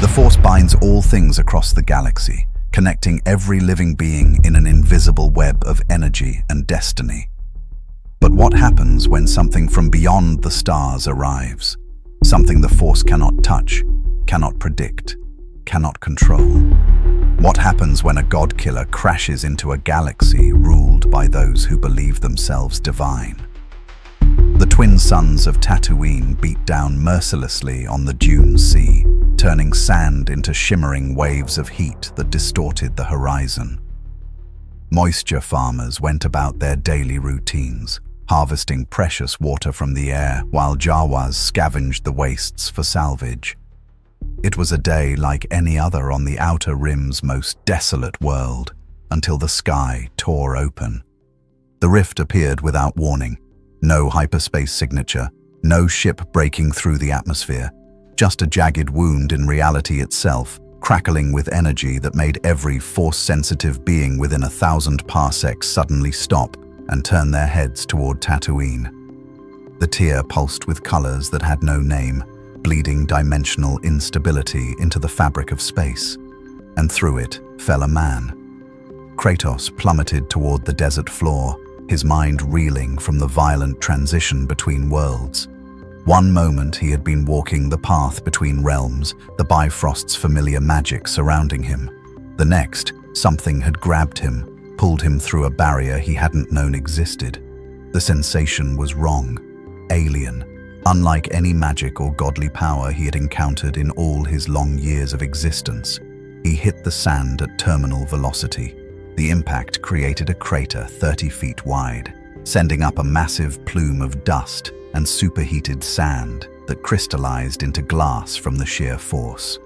The Force binds all things across the galaxy, connecting every living being in an invisible web of energy and destiny. But what happens when something from beyond the stars arrives? Something the Force cannot touch, cannot predict, cannot control. What happens when a god-killer crashes into a galaxy ruled by those who believe themselves divine? The twin suns of Tatooine beat down mercilessly on the Dune Sea, turning sand into shimmering waves of heat that distorted the horizon. Moisture farmers went about their daily routines, harvesting precious water from the air while Jawas scavenged the wastes for salvage. It was a day like any other on the Outer Rim's most desolate world, until the sky tore open. The rift appeared without warning. No hyperspace signature, no ship breaking through the atmosphere, just a jagged wound in reality itself, crackling with energy that made every Force-sensitive being within 1,000 parsecs suddenly stop and turn their heads toward Tatooine. The tier pulsed with colors that had no name, bleeding dimensional instability into the fabric of space, and through it fell a man. Kratos plummeted toward the desert floor, his mind reeling from the violent transition between worlds. One moment he had been walking the path between realms, the Bifrost's familiar magic surrounding him. The next, something had grabbed him, pulled him through a barrier he hadn't known existed. The sensation was wrong, alien, unlike any magic or godly power he had encountered in all his long years of existence. He hit the sand at terminal velocity. The impact created a crater 30 feet wide, sending up a massive plume of dust and superheated sand that crystallized into glass from the sheer force.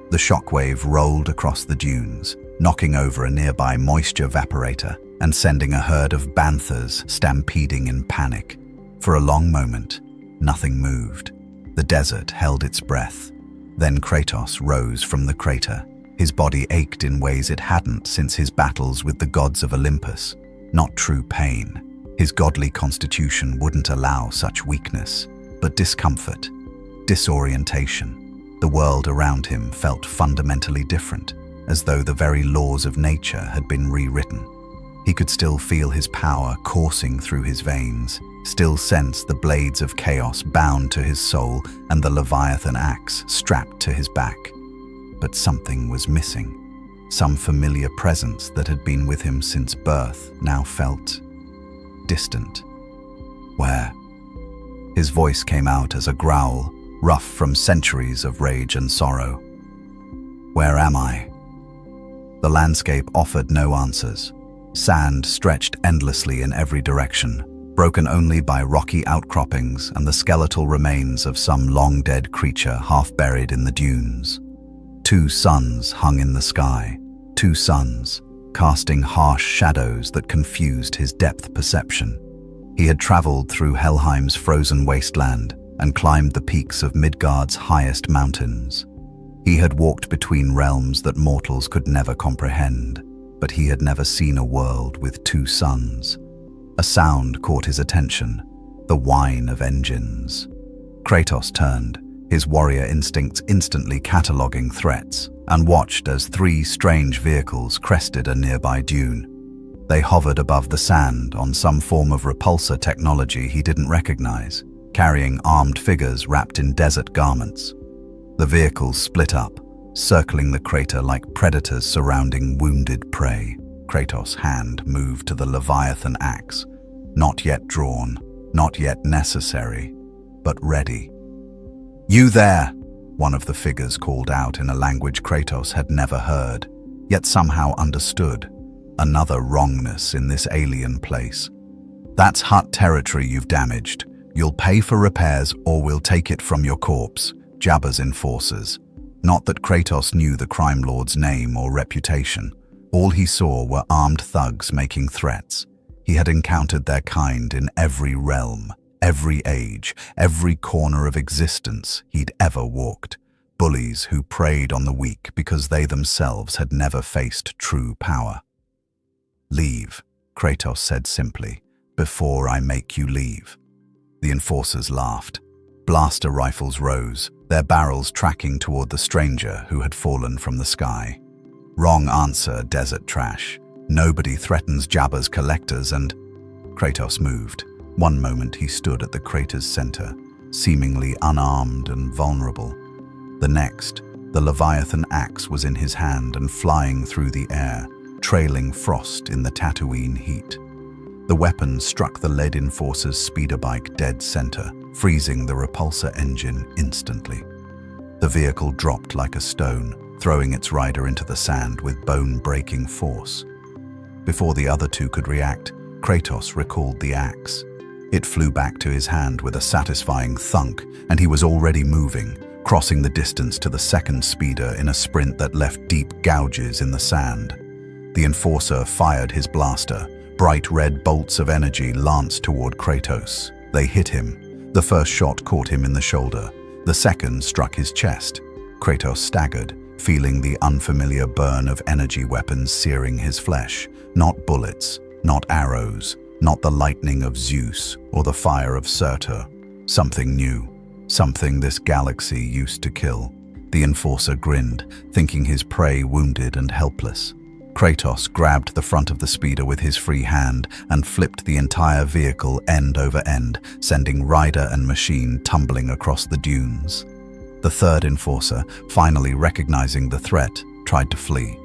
The shockwave rolled across the dunes, knocking over a nearby moisture evaporator and sending a herd of banthas stampeding in panic. For a long moment, nothing moved. The desert held its breath. Then Kratos rose from the crater. His body ached in ways it hadn't since his battles with the gods of Olympus. Not true pain. His godly constitution wouldn't allow such weakness, but discomfort, disorientation. The world around him felt fundamentally different, as though the very laws of nature had been rewritten. He could still feel his power coursing through his veins, still sense the blades of chaos bound to his soul and the Leviathan axe strapped to his back. But something was missing. Some familiar presence that had been with him since birth now felt distant. Where? His voice came out as a growl, rough from centuries of rage and sorrow. Where am I? The landscape offered no answers. Sand stretched endlessly in every direction, broken only by rocky outcroppings and the skeletal remains of some long-dead creature half buried in the dunes. 2 suns hung in the sky, 2 suns, casting harsh shadows that confused his depth perception. He had traveled through Helheim's frozen wasteland and climbed the peaks of Midgard's highest mountains. He had walked between realms that mortals could never comprehend, but he had never seen a world with 2 suns. A sound caught his attention, the whine of engines. Kratos turned, his warrior instincts instantly cataloging threats, and watched as 3 strange vehicles crested a nearby dune. They hovered above the sand on some form of repulsor technology he didn't recognize, carrying armed figures wrapped in desert garments. The vehicles split up, circling the crater like predators surrounding wounded prey. Kratos' hand moved to the Leviathan axe, not yet drawn, not yet necessary, but ready. "You there!" one of the figures called out in a language Kratos had never heard, yet somehow understood. Another wrongness in this alien place. "That's Hutt territory you've damaged. You'll pay for repairs or we'll take it from your corpse," Jabba's enforcers. Not that Kratos knew the crime lord's name or reputation. All he saw were armed thugs making threats. He had encountered their kind in every realm, every age, every corner of existence he'd ever walked. Bullies who preyed on the weak because they themselves had never faced true power. "Leave," Kratos said simply, "before I make you leave." The enforcers laughed. blaster rifles rose, their barrels tracking toward the stranger who had fallen from the sky. Wrong answer, desert trash. Nobody threatens Jabba's collectors and... Kratos moved. One moment he stood at the crater's center, seemingly unarmed and vulnerable. The next, the Leviathan axe was in his hand and flying through the air, trailing frost in the Tatooine heat. The weapon struck the lead enforcer's speeder bike dead center, freezing the repulsor engine instantly. The vehicle dropped like a stone, throwing its rider into the sand with bone-breaking force. Before the other two could react, Kratos recalled the axe. It flew back to his hand with a satisfying thunk, and he was already moving, crossing the distance to the second speeder in a sprint that left deep gouges in the sand. The enforcer fired his blaster. Bright red bolts of energy lanced toward Kratos. They hit him. The first shot caught him in the shoulder. The second struck his chest. Kratos staggered, feeling the unfamiliar burn of energy weapons searing his flesh. Not bullets, not arrows, not the lightning of Zeus or the fire of Surtur. Something new, something this galaxy used to kill. The enforcer grinned, thinking his prey wounded and helpless. Kratos grabbed the front of the speeder with his free hand and flipped the entire vehicle end over end, sending rider and machine tumbling across the dunes. The third enforcer, finally recognizing the threat, tried to flee.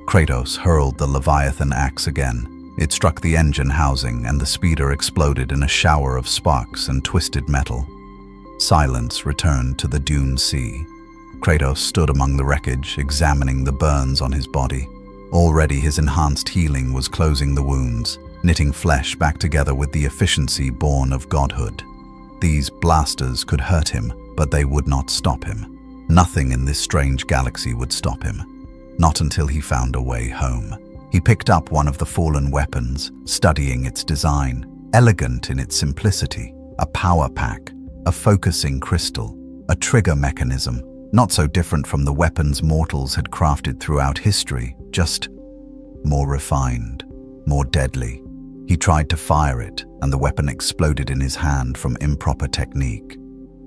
Kratos hurled the Leviathan axe again. It struck the engine housing and the speeder exploded in a shower of sparks and twisted metal. Silence returned to the dune sea. Kratos stood among the wreckage, examining the burns on his body. Already his enhanced healing was closing the wounds, knitting flesh back together with the efficiency born of godhood. These blasters could hurt him, but they would not stop him. Nothing in this strange galaxy would stop him. Not until he found a way home. He picked up one of the fallen weapons, studying its design, elegant in its simplicity, a power pack, a focusing crystal, a trigger mechanism, not so different from the weapons mortals had crafted throughout history, just more refined, more deadly. He tried to fire it, and the weapon exploded in his hand from improper technique.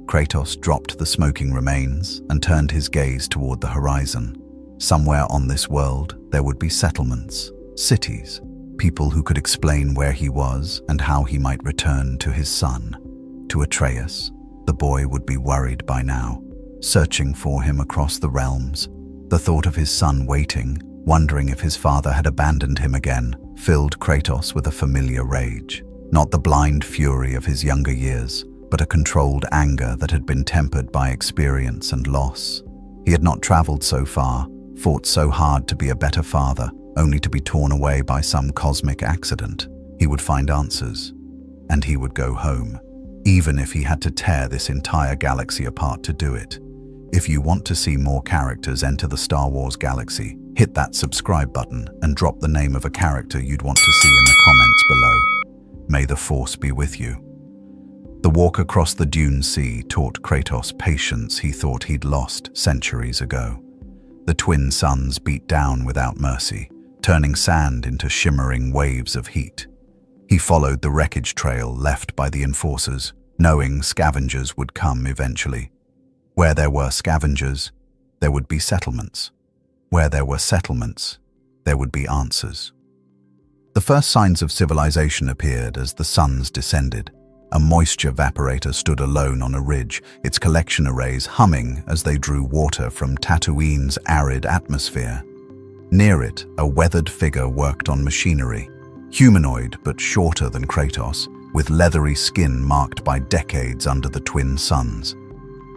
Kratos dropped the smoking remains and turned his gaze toward the horizon. Somewhere on this world, there would be settlements, cities, people who could explain where he was and how he might return to his son. To Atreus, the boy would be worried by now, searching for him across the realms. The thought of his son waiting, wondering if his father had abandoned him again, filled Kratos with a familiar rage. Not the blind fury of his younger years, but a controlled anger that had been tempered by experience and loss. He had not traveled so far, fought so hard to be a better father, only to be torn away by some cosmic accident. He would find answers, and he would go home, even if he had to tear this entire galaxy apart to do it. If you want to see more characters enter the Star Wars galaxy, hit that subscribe button and drop the name of a character you'd want to see in the comments below. May the Force be with you. The walk across the dune sea taught Kratos patience he thought he'd lost centuries ago. The twin suns beat down without mercy, turning sand into shimmering waves of heat. He followed the wreckage trail left by the enforcers, knowing scavengers would come eventually. Where there were scavengers, there would be settlements. Where there were settlements, there would be answers. The first signs of civilization appeared as the suns descended. A moisture vaporator stood alone on a ridge, its collection arrays humming as they drew water from Tatooine's arid atmosphere. Near it, a weathered figure worked on machinery, humanoid but shorter than Kratos, with leathery skin marked by decades under the twin suns.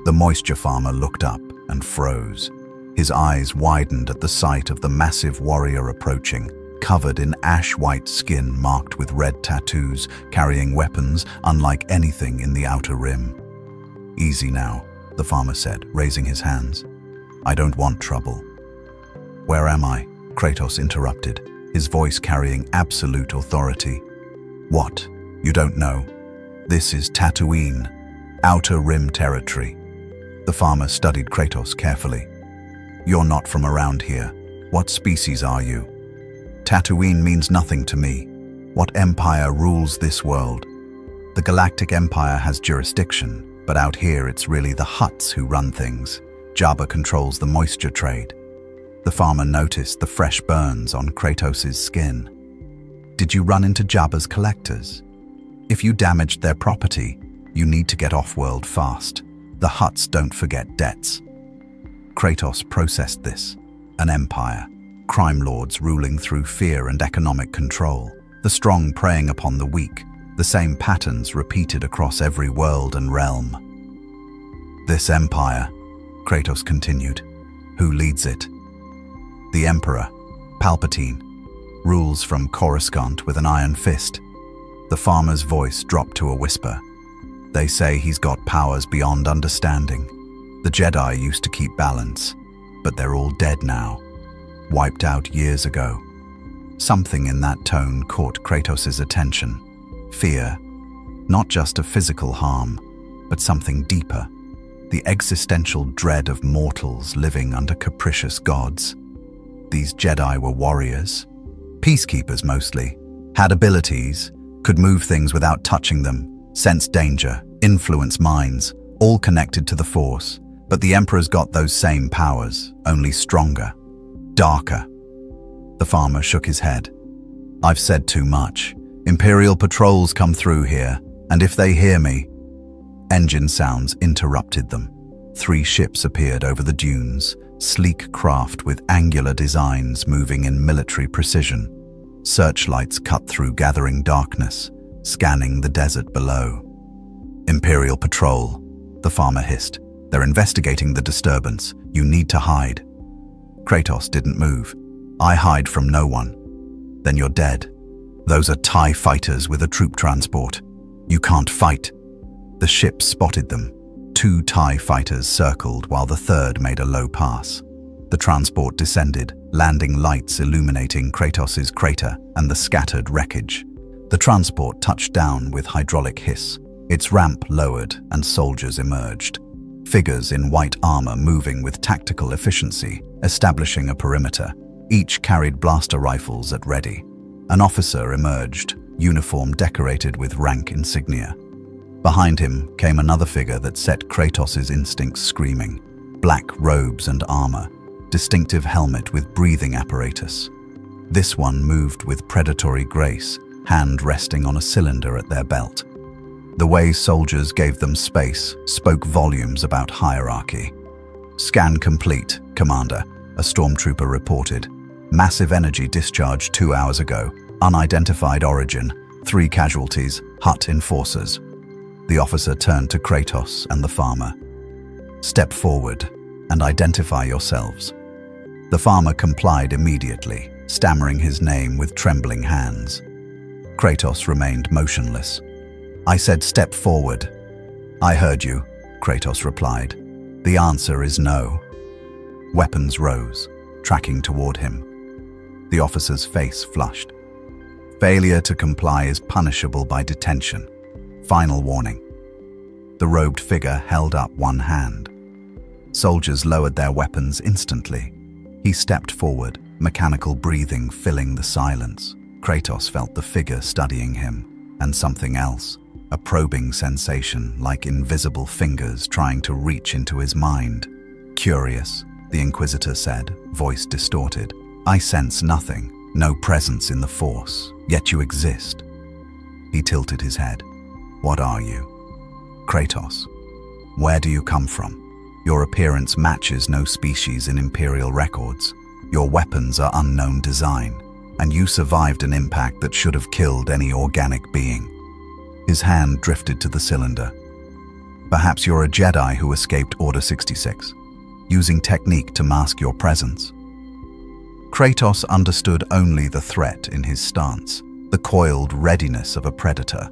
The moisture farmer looked up and froze. His eyes widened at the sight of the massive warrior approaching, covered in ash-white skin marked with red tattoos, carrying weapons unlike anything in the Outer Rim. "Easy now," the farmer said, raising his hands. "I don't want trouble." "Where am I?" Kratos interrupted, his voice carrying absolute authority. "What? You don't know? This is Tatooine, Outer Rim territory." The farmer studied Kratos carefully. "You're not from around here. What species are you?" "Tatooine means nothing to me. What empire rules this world?" "The Galactic Empire has jurisdiction. But out here, it's really the Hutts who run things. Jabba controls the moisture trade. The farmer noticed the fresh burns on Kratos' skin. Did you run into Jabba's collectors? If you damaged their property, you need to get off-world fast. The Hutts don't forget debts. Kratos processed this. An empire. Crime lords ruling through fear and economic control. The strong preying upon the weak. The same patterns repeated across every world and realm. This empire, Kratos continued. Who leads it? The Emperor, Palpatine, rules from Coruscant with an iron fist. The farmer's voice dropped to a whisper. They say he's got powers beyond understanding. The Jedi used to keep balance, but they're all dead now. Wiped out years ago. Something in that tone caught Kratos' attention. Fear. Not just of physical harm, but something deeper. The existential dread of mortals living under capricious gods. These Jedi were warriors. Peacekeepers mostly. Had abilities. Could move things without touching them. Sense danger. Influence minds. All connected to the Force. But the Emperor's got those same powers, only stronger. Darker. The farmer shook his head. I've said too much. Imperial patrols come through here, and if they hear me... Engine sounds interrupted them. 3 ships appeared over the dunes, sleek craft with angular designs moving in military precision. Searchlights cut through gathering darkness, scanning the desert below. Imperial patrol, the farmer hissed. They're investigating the disturbance. You need to hide. Kratos didn't move. I hide from no one. Then you're dead. Those are TIE fighters with a troop transport. You can't fight. The ship spotted them. 2 TIE fighters circled while the third made a low pass. The transport descended, landing lights illuminating Kratos' crater and the scattered wreckage. The transport touched down with hydraulic hiss. Its ramp lowered and soldiers emerged. Figures in white armor moving with tactical efficiency, establishing a perimeter. Each carried blaster rifles at ready. An officer emerged, uniform decorated with rank insignia. Behind him came another figure that set Kratos' instincts screaming. Black robes and armor, distinctive helmet with breathing apparatus. This one moved with predatory grace, hand resting on a cylinder at their belt. The way soldiers gave them space spoke volumes about hierarchy. Scan complete, Commander, a stormtrooper reported. Massive energy discharge 2 hours ago. Unidentified origin. 3 casualties. Hutt enforcers. The officer turned to Kratos and the farmer. Step forward and identify yourselves. The farmer complied immediately, stammering his name with trembling hands. Kratos remained motionless. I said step forward. I heard you, Kratos replied. The answer is no. Weapons rose, tracking toward him. The officer's face flushed. Failure to comply is punishable by detention. Final warning. The robed figure held up one hand. Soldiers lowered their weapons instantly. He stepped forward, mechanical breathing filling the silence. Kratos felt the figure studying him, and something else. A probing sensation like invisible fingers trying to reach into his mind. Curious, the Inquisitor said, voice distorted. I sense nothing, no presence in the Force, yet you exist. He tilted his head. What are you? Kratos. Where do you come from? Your appearance matches no species in Imperial records. Your weapons are unknown design, and you survived an impact that should have killed any organic being. His hand drifted to the cylinder. Perhaps you're a Jedi who escaped Order 66, using technique to mask your presence. Kratos understood only the threat in his stance, the coiled readiness of a predator.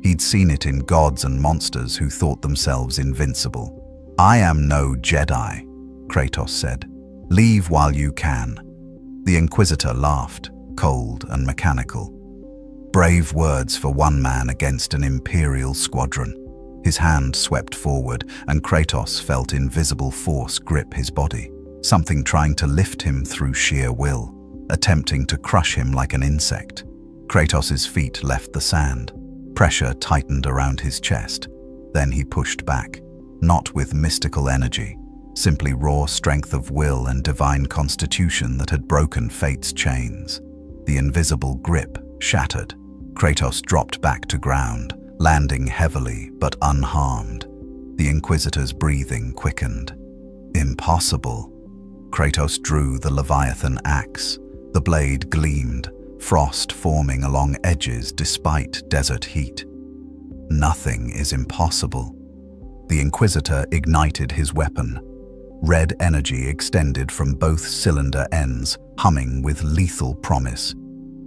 He'd seen it in gods and monsters who thought themselves invincible. I am no Jedi, Kratos said. Leave while you can. The Inquisitor laughed, cold and mechanical. Brave words for one man against an Imperial squadron. His hand swept forward, and Kratos felt invisible force grip his body, something trying to lift him through sheer will, attempting to crush him like an insect. Kratos' feet left the sand. Pressure tightened around his chest. Then he pushed back, not with mystical energy, simply raw strength of will and divine constitution that had broken fate's chains. The invisible grip shattered. Kratos dropped back to ground, landing heavily but unharmed. The Inquisitor's breathing quickened. Impossible. Kratos drew the Leviathan axe. The blade gleamed, frost forming along edges despite desert heat. Nothing is impossible. The Inquisitor ignited his weapon. Red energy extended from both cylinder ends, humming with lethal promise.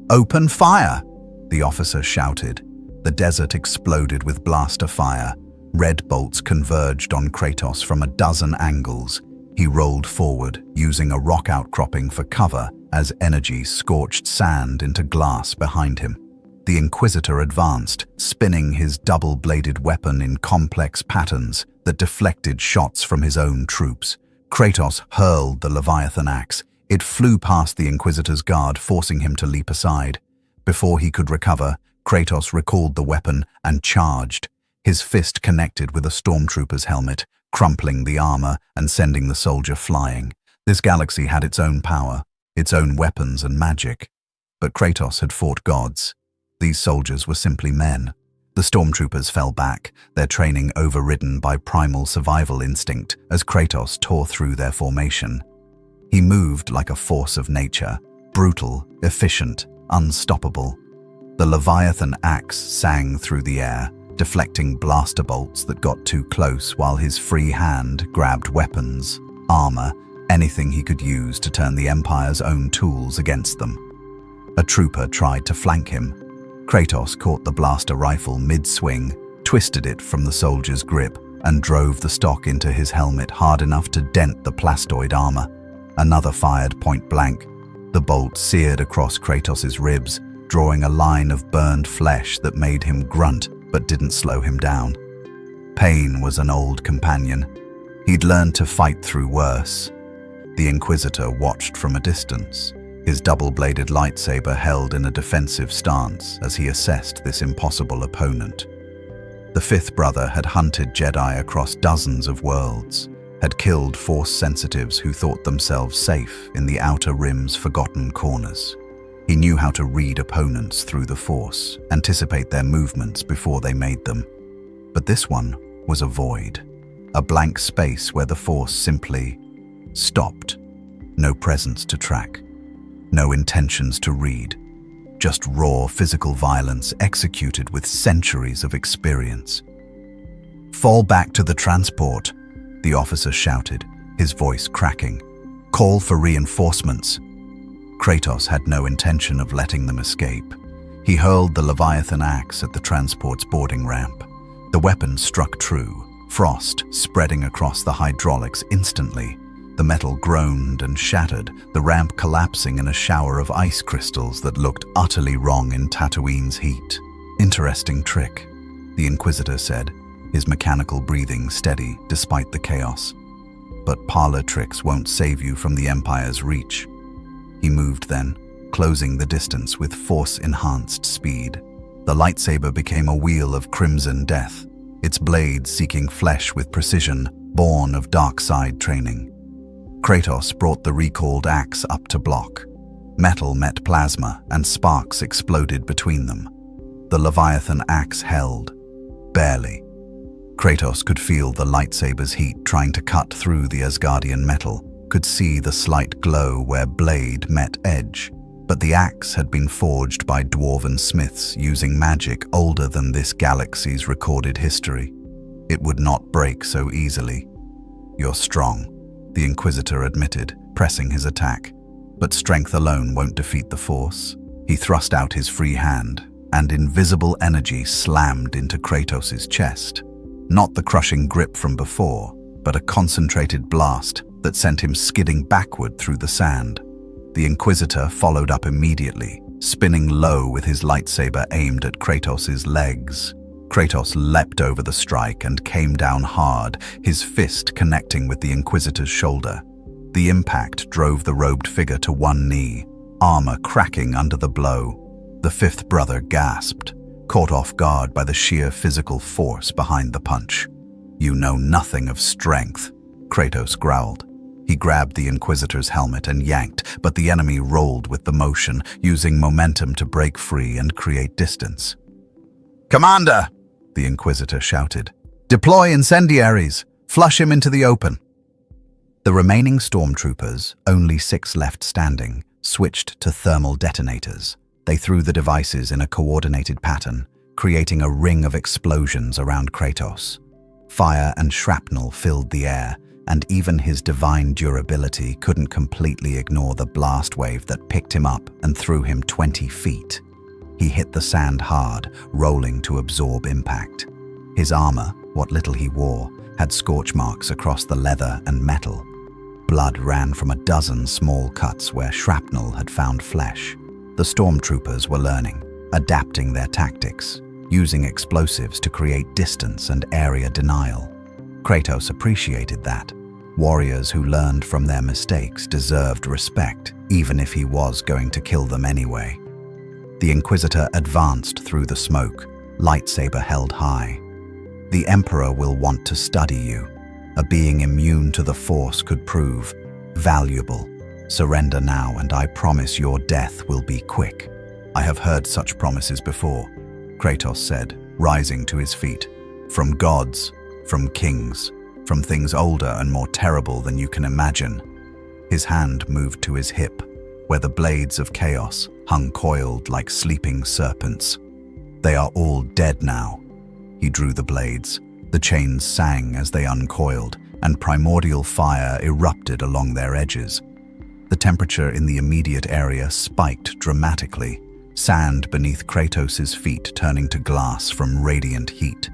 "Open fire!" the officer shouted. The desert exploded with blaster fire. Red bolts converged on Kratos from a dozen angles. He rolled forward, using a rock outcropping for cover as energy scorched sand into glass behind him. The Inquisitor advanced, spinning his double-bladed weapon in complex patterns that deflected shots from his own troops. Kratos hurled the Leviathan axe. It flew past the Inquisitor's guard, forcing him to leap aside. Before he could recover, Kratos recalled the weapon and charged. His fist connected with a stormtrooper's helmet, crumpling the armor and sending the soldier flying. This galaxy had its own power, its own weapons and magic. But Kratos had fought gods. These soldiers were simply men. The stormtroopers fell back, their training overridden by primal survival instinct as Kratos tore through their formation. He moved like a force of nature, brutal, efficient, unstoppable. The Leviathan axe sang through the air, deflecting blaster bolts that got too close while his free hand grabbed weapons, armor, anything he could use to turn the Empire's own tools against them. A trooper tried to flank him. Kratos caught the blaster rifle mid-swing, twisted it from the soldier's grip, and drove the stock into his helmet hard enough to dent the plastoid armor. Another fired point blank. The bolt seared across Kratos's ribs, drawing a line of burned flesh that made him grunt but didn't slow him down. Pain was an old companion. He'd learned to fight through worse. The Inquisitor watched from a distance, his double-bladed lightsaber held in a defensive stance as he assessed this impossible opponent. The fifth brother had hunted Jedi across dozens of worlds, had killed Force sensitives who thought themselves safe in the Outer Rim's forgotten corners. He knew how to read opponents through the Force, anticipate their movements before they made them. But this one was a void, a blank space where the Force simply stopped. No presence to track, no intentions to read, just raw physical violence executed with centuries of experience. "Fall back to the transport," the officer shouted, his voice cracking. "Call for reinforcements." Kratos had no intention of letting them escape. He hurled the Leviathan axe at the transport's boarding ramp. The weapon struck true, frost spreading across the hydraulics instantly. The metal groaned and shattered, the ramp collapsing in a shower of ice crystals that looked utterly wrong in Tatooine's heat. "Interesting trick," the Inquisitor said, his mechanical breathing steady despite the chaos. "But parlor tricks won't save you from the Empire's reach." He moved then, closing the distance with Force-enhanced speed. The lightsaber became a wheel of crimson death, its blade seeking flesh with precision, born of dark side training. Kratos brought the recalled axe up to block. Metal met plasma, and sparks exploded between them. The Leviathan axe held, barely. Kratos could feel the lightsaber's heat trying to cut through the Asgardian metal, could see the slight glow where blade met edge. But the axe had been forged by dwarven smiths using magic older than this galaxy's recorded history. It would not break so easily. "You're strong," the Inquisitor admitted, pressing his attack. "But strength alone won't defeat the Force." He thrust out his free hand, and invisible energy slammed into Kratos's chest. Not the crushing grip from before, but a concentrated blast that sent him skidding backward through the sand. The Inquisitor followed up immediately, spinning low with his lightsaber aimed at Kratos's legs. Kratos leapt over the strike and came down hard, his fist connecting with the Inquisitor's shoulder. The impact drove the robed figure to one knee, armor cracking under the blow. The fifth brother gasped, caught off guard by the sheer physical force behind the punch. "You know nothing of strength," Kratos growled. He grabbed the Inquisitor's helmet and yanked, but the enemy rolled with the motion, using momentum to break free and create distance. "Commander!" the Inquisitor shouted. "Deploy incendiaries! Flush him into the open!" The remaining stormtroopers, only 6 left standing, switched to thermal detonators. They threw the devices in a coordinated pattern, creating a ring of explosions around Kratos. Fire and shrapnel filled the air, and even his divine durability couldn't completely ignore the blast wave that picked him up and threw him 20 feet. He hit the sand hard, rolling to absorb impact. His armor, what little he wore, had scorch marks across the leather and metal. Blood ran from a dozen small cuts where shrapnel had found flesh. The stormtroopers were learning, adapting their tactics, using explosives to create distance and area denial. Kratos appreciated that. Warriors who learned from their mistakes deserved respect, even if he was going to kill them anyway. The Inquisitor advanced through the smoke, lightsaber held high. "The Emperor will want to study you. A being immune to the Force could prove valuable. Surrender now, and I promise your death will be quick." "I have heard such promises before," Kratos said, rising to his feet. "From gods, from kings, from things older and more terrible than you can imagine." His hand moved to his hip, where the blades of chaos hung coiled like sleeping serpents. "They are all dead now." He drew the blades. The chains sang as they uncoiled, and primordial fire erupted along their edges. The temperature in the immediate area spiked dramatically, sand beneath Kratos' feet turning to glass from radiant heat.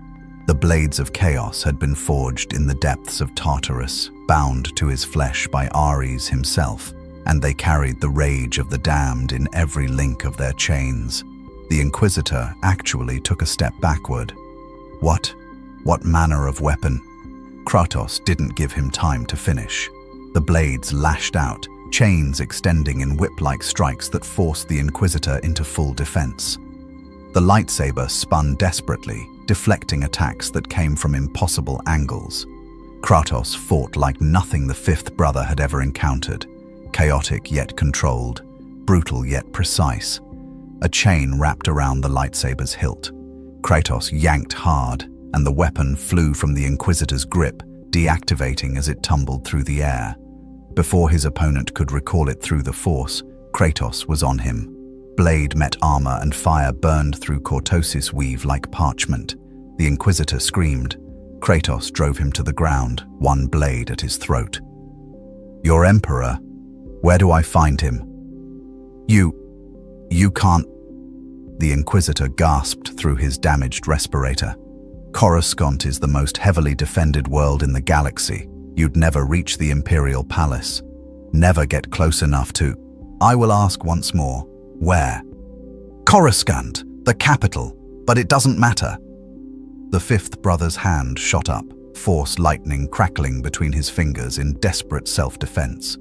The blades of chaos had been forged in the depths of Tartarus, bound to his flesh by Ares himself, and they carried the rage of the damned in every link of their chains. The Inquisitor actually took a step backward. What manner of weapon? Kratos didn't give him time to finish. The blades lashed out, chains extending in whip-like strikes that forced the Inquisitor into full defense. The lightsaber spun desperately, deflecting attacks that came from impossible angles. Kratos fought like nothing the fifth brother had ever encountered, chaotic yet controlled, brutal yet precise. A chain wrapped around the lightsaber's hilt. Kratos yanked hard, and the weapon flew from the Inquisitor's grip, deactivating as it tumbled through the air. Before his opponent could recall it through the Force, Kratos was on him. Blade met armor and fire burned through Kratos' weave like parchment. The Inquisitor screamed. Kratos drove him to the ground, one blade at his throat. "Your Emperor? Where do I find him?" You can't..." The Inquisitor gasped through his damaged respirator. "Coruscant is the most heavily defended world in the galaxy. You'd never reach the Imperial Palace. Never get close enough to..." "I will ask once more. Where?" "Coruscant, the capital, but it doesn't matter." The fifth brother's hand shot up, force lightning crackling between his fingers in desperate self-defense.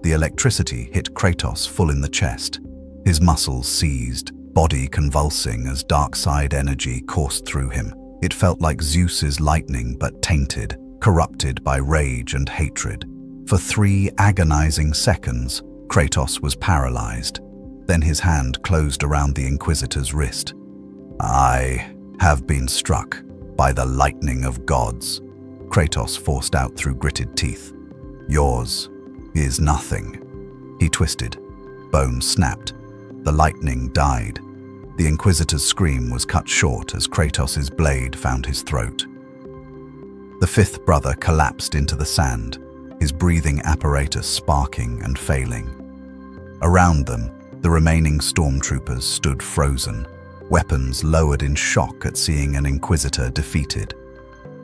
The electricity hit Kratos full in the chest. His muscles seized, body convulsing as dark side energy coursed through him. It felt like Zeus's lightning, but tainted, corrupted by rage and hatred. For 3 agonizing seconds, Kratos was paralyzed. Then his hand closed around the Inquisitor's wrist. "I have been struck by the lightning of gods," Kratos forced out through gritted teeth. "Yours is nothing." He twisted. Bone snapped. The lightning died. The Inquisitor's scream was cut short as Kratos' blade found his throat. The fifth brother collapsed into the sand, his breathing apparatus sparking and failing. Around them, the remaining stormtroopers stood frozen, weapons lowered in shock at seeing an Inquisitor defeated.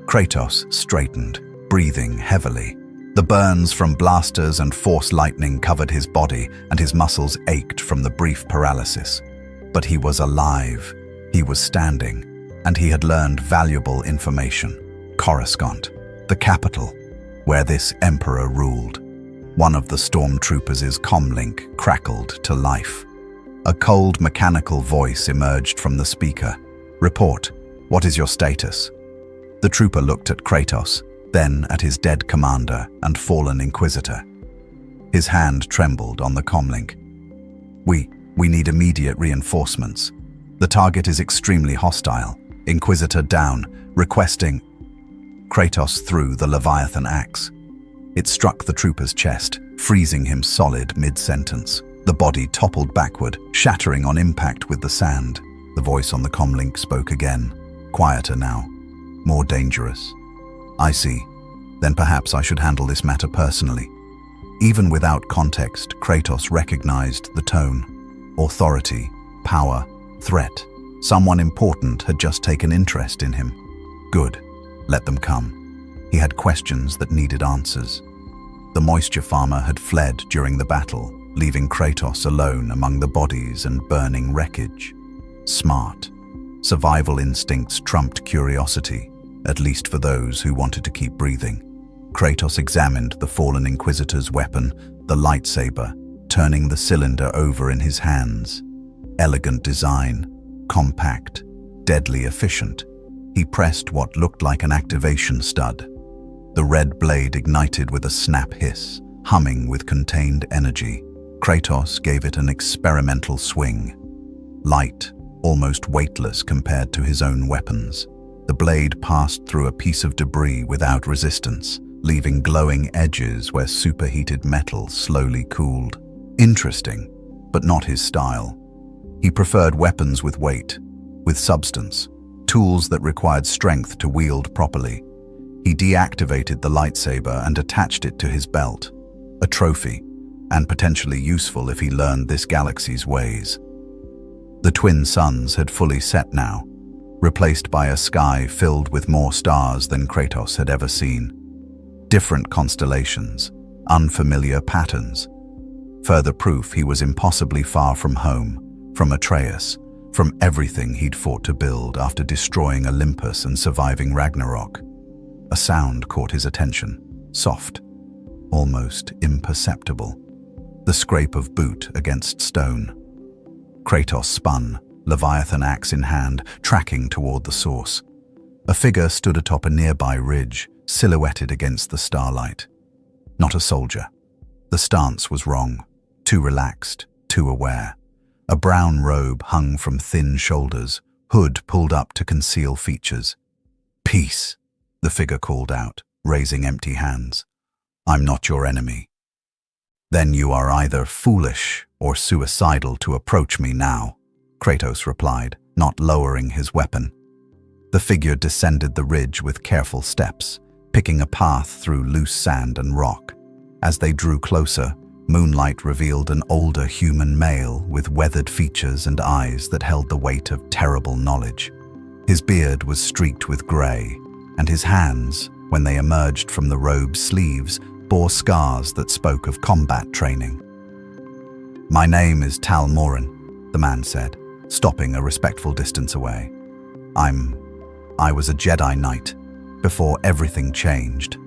Kratos straightened, breathing heavily. The burns from blasters and force lightning covered his body, and his muscles ached from the brief paralysis. But he was alive, he was standing, and he had learned valuable information. Coruscant, the capital, where this emperor ruled. One of the stormtroopers' comlink crackled to life. A cold mechanical voice emerged from the speaker. Report. What is your status? The trooper looked at Kratos, then at his dead commander and fallen Inquisitor. His hand trembled on the comlink. We need immediate reinforcements. The target is extremely hostile. Inquisitor down, requesting. Kratos threw the Leviathan axe. It struck the trooper's chest, freezing him solid mid-sentence. The body toppled backward, shattering on impact with the sand. The voice on the comlink spoke again, quieter now, more dangerous. I see. Then perhaps I should handle this matter personally. Even without context, Kratos recognized the tone. Authority, power, threat. Someone important had just taken interest in him. Good. Let them come. He had questions that needed answers. The moisture farmer had fled during the battle, leaving Kratos alone among the bodies and burning wreckage. Smart. Survival instincts trumped curiosity, at least for those who wanted to keep breathing. Kratos examined the fallen Inquisitor's weapon, the lightsaber, turning the cylinder over in his hands. Elegant design, compact, deadly efficient. He pressed what looked like an activation stud. The red blade ignited with a snap hiss, humming with contained energy. Kratos gave it an experimental swing. Light, almost weightless compared to his own weapons. The blade passed through a piece of debris without resistance, leaving glowing edges where superheated metal slowly cooled. Interesting, but not his style. He preferred weapons with weight, with substance, tools that required strength to wield properly. He deactivated the lightsaber and attached it to his belt, a trophy, and potentially useful if he learned this galaxy's ways. The twin suns had fully set now, replaced by a sky filled with more stars than Kratos had ever seen. Different constellations, unfamiliar patterns. Further proof he was impossibly far from home, from Atreus, from everything he'd fought to build after destroying Olympus and surviving Ragnarok. A sound caught his attention, soft, almost imperceptible. The scrape of boot against stone. Kratos spun, Leviathan axe in hand, tracking toward the source. A figure stood atop a nearby ridge, silhouetted against the starlight. Not a soldier. The stance was wrong, too relaxed, too aware. A brown robe hung from thin shoulders, hood pulled up to conceal features. "Peace," the figure called out, raising empty hands. "I'm not your enemy." "Then you are either foolish or suicidal to approach me now," Kratos replied, not lowering his weapon. The figure descended the ridge with careful steps, picking a path through loose sand and rock. As they drew closer, moonlight revealed an older human male with weathered features and eyes that held the weight of terrible knowledge. His beard was streaked with grey, and his hands, when they emerged from the robe's sleeves, bore scars that spoke of combat training. "My name is Tal Morin," the man said, stopping a respectful distance away. I was a Jedi Knight, before everything changed."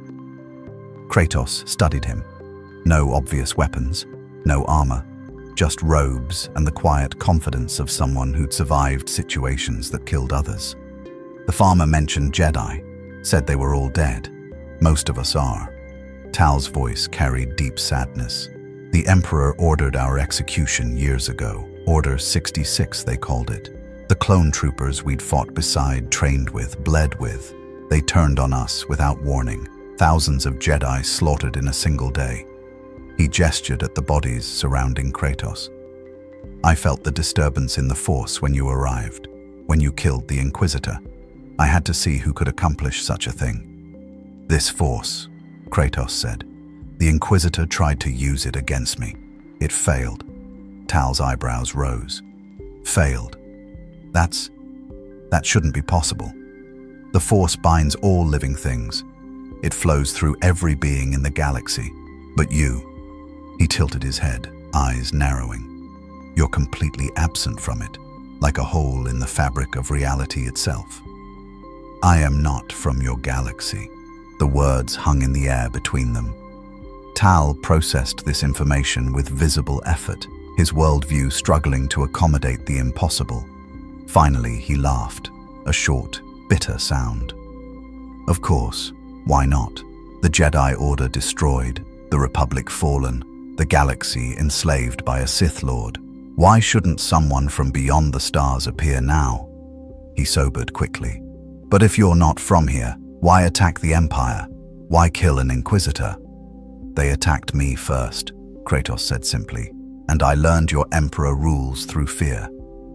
Kratos studied him. No obvious weapons, no armor, just robes and the quiet confidence of someone who'd survived situations that killed others. The farmer mentioned Jedi, said they were all dead. "Most of us are." Tal's voice carried deep sadness. "The Emperor ordered our execution years ago. Order 66, they called it. The clone troopers we'd fought beside, trained with, bled with. They turned on us without warning. Thousands of Jedi slaughtered in a single day." He gestured at the bodies surrounding Kratos. "I felt the disturbance in the Force when you arrived, when you killed the Inquisitor. I had to see who could accomplish such a thing." "This Force," Kratos said. "The Inquisitor tried to use it against me. It failed." Tal's eyebrows rose. "Failed? That shouldn't be possible. The Force binds all living things. It flows through every being in the galaxy. But you," he tilted his head, eyes narrowing. "You're completely absent from it, like a hole in the fabric of reality itself." "I am not from your galaxy." The words hung in the air between them. Tal processed this information with visible effort, his worldview struggling to accommodate the impossible. Finally, he laughed, a short, bitter sound. Of course, why not? The Jedi Order destroyed, the Republic fallen, the galaxy enslaved by a Sith Lord. Why shouldn't someone from beyond the stars appear now? He sobered quickly. But if you're not from here, why attack the Empire? Why kill an Inquisitor? They attacked me first, Kratos said simply, and I learned your Emperor rules through fear,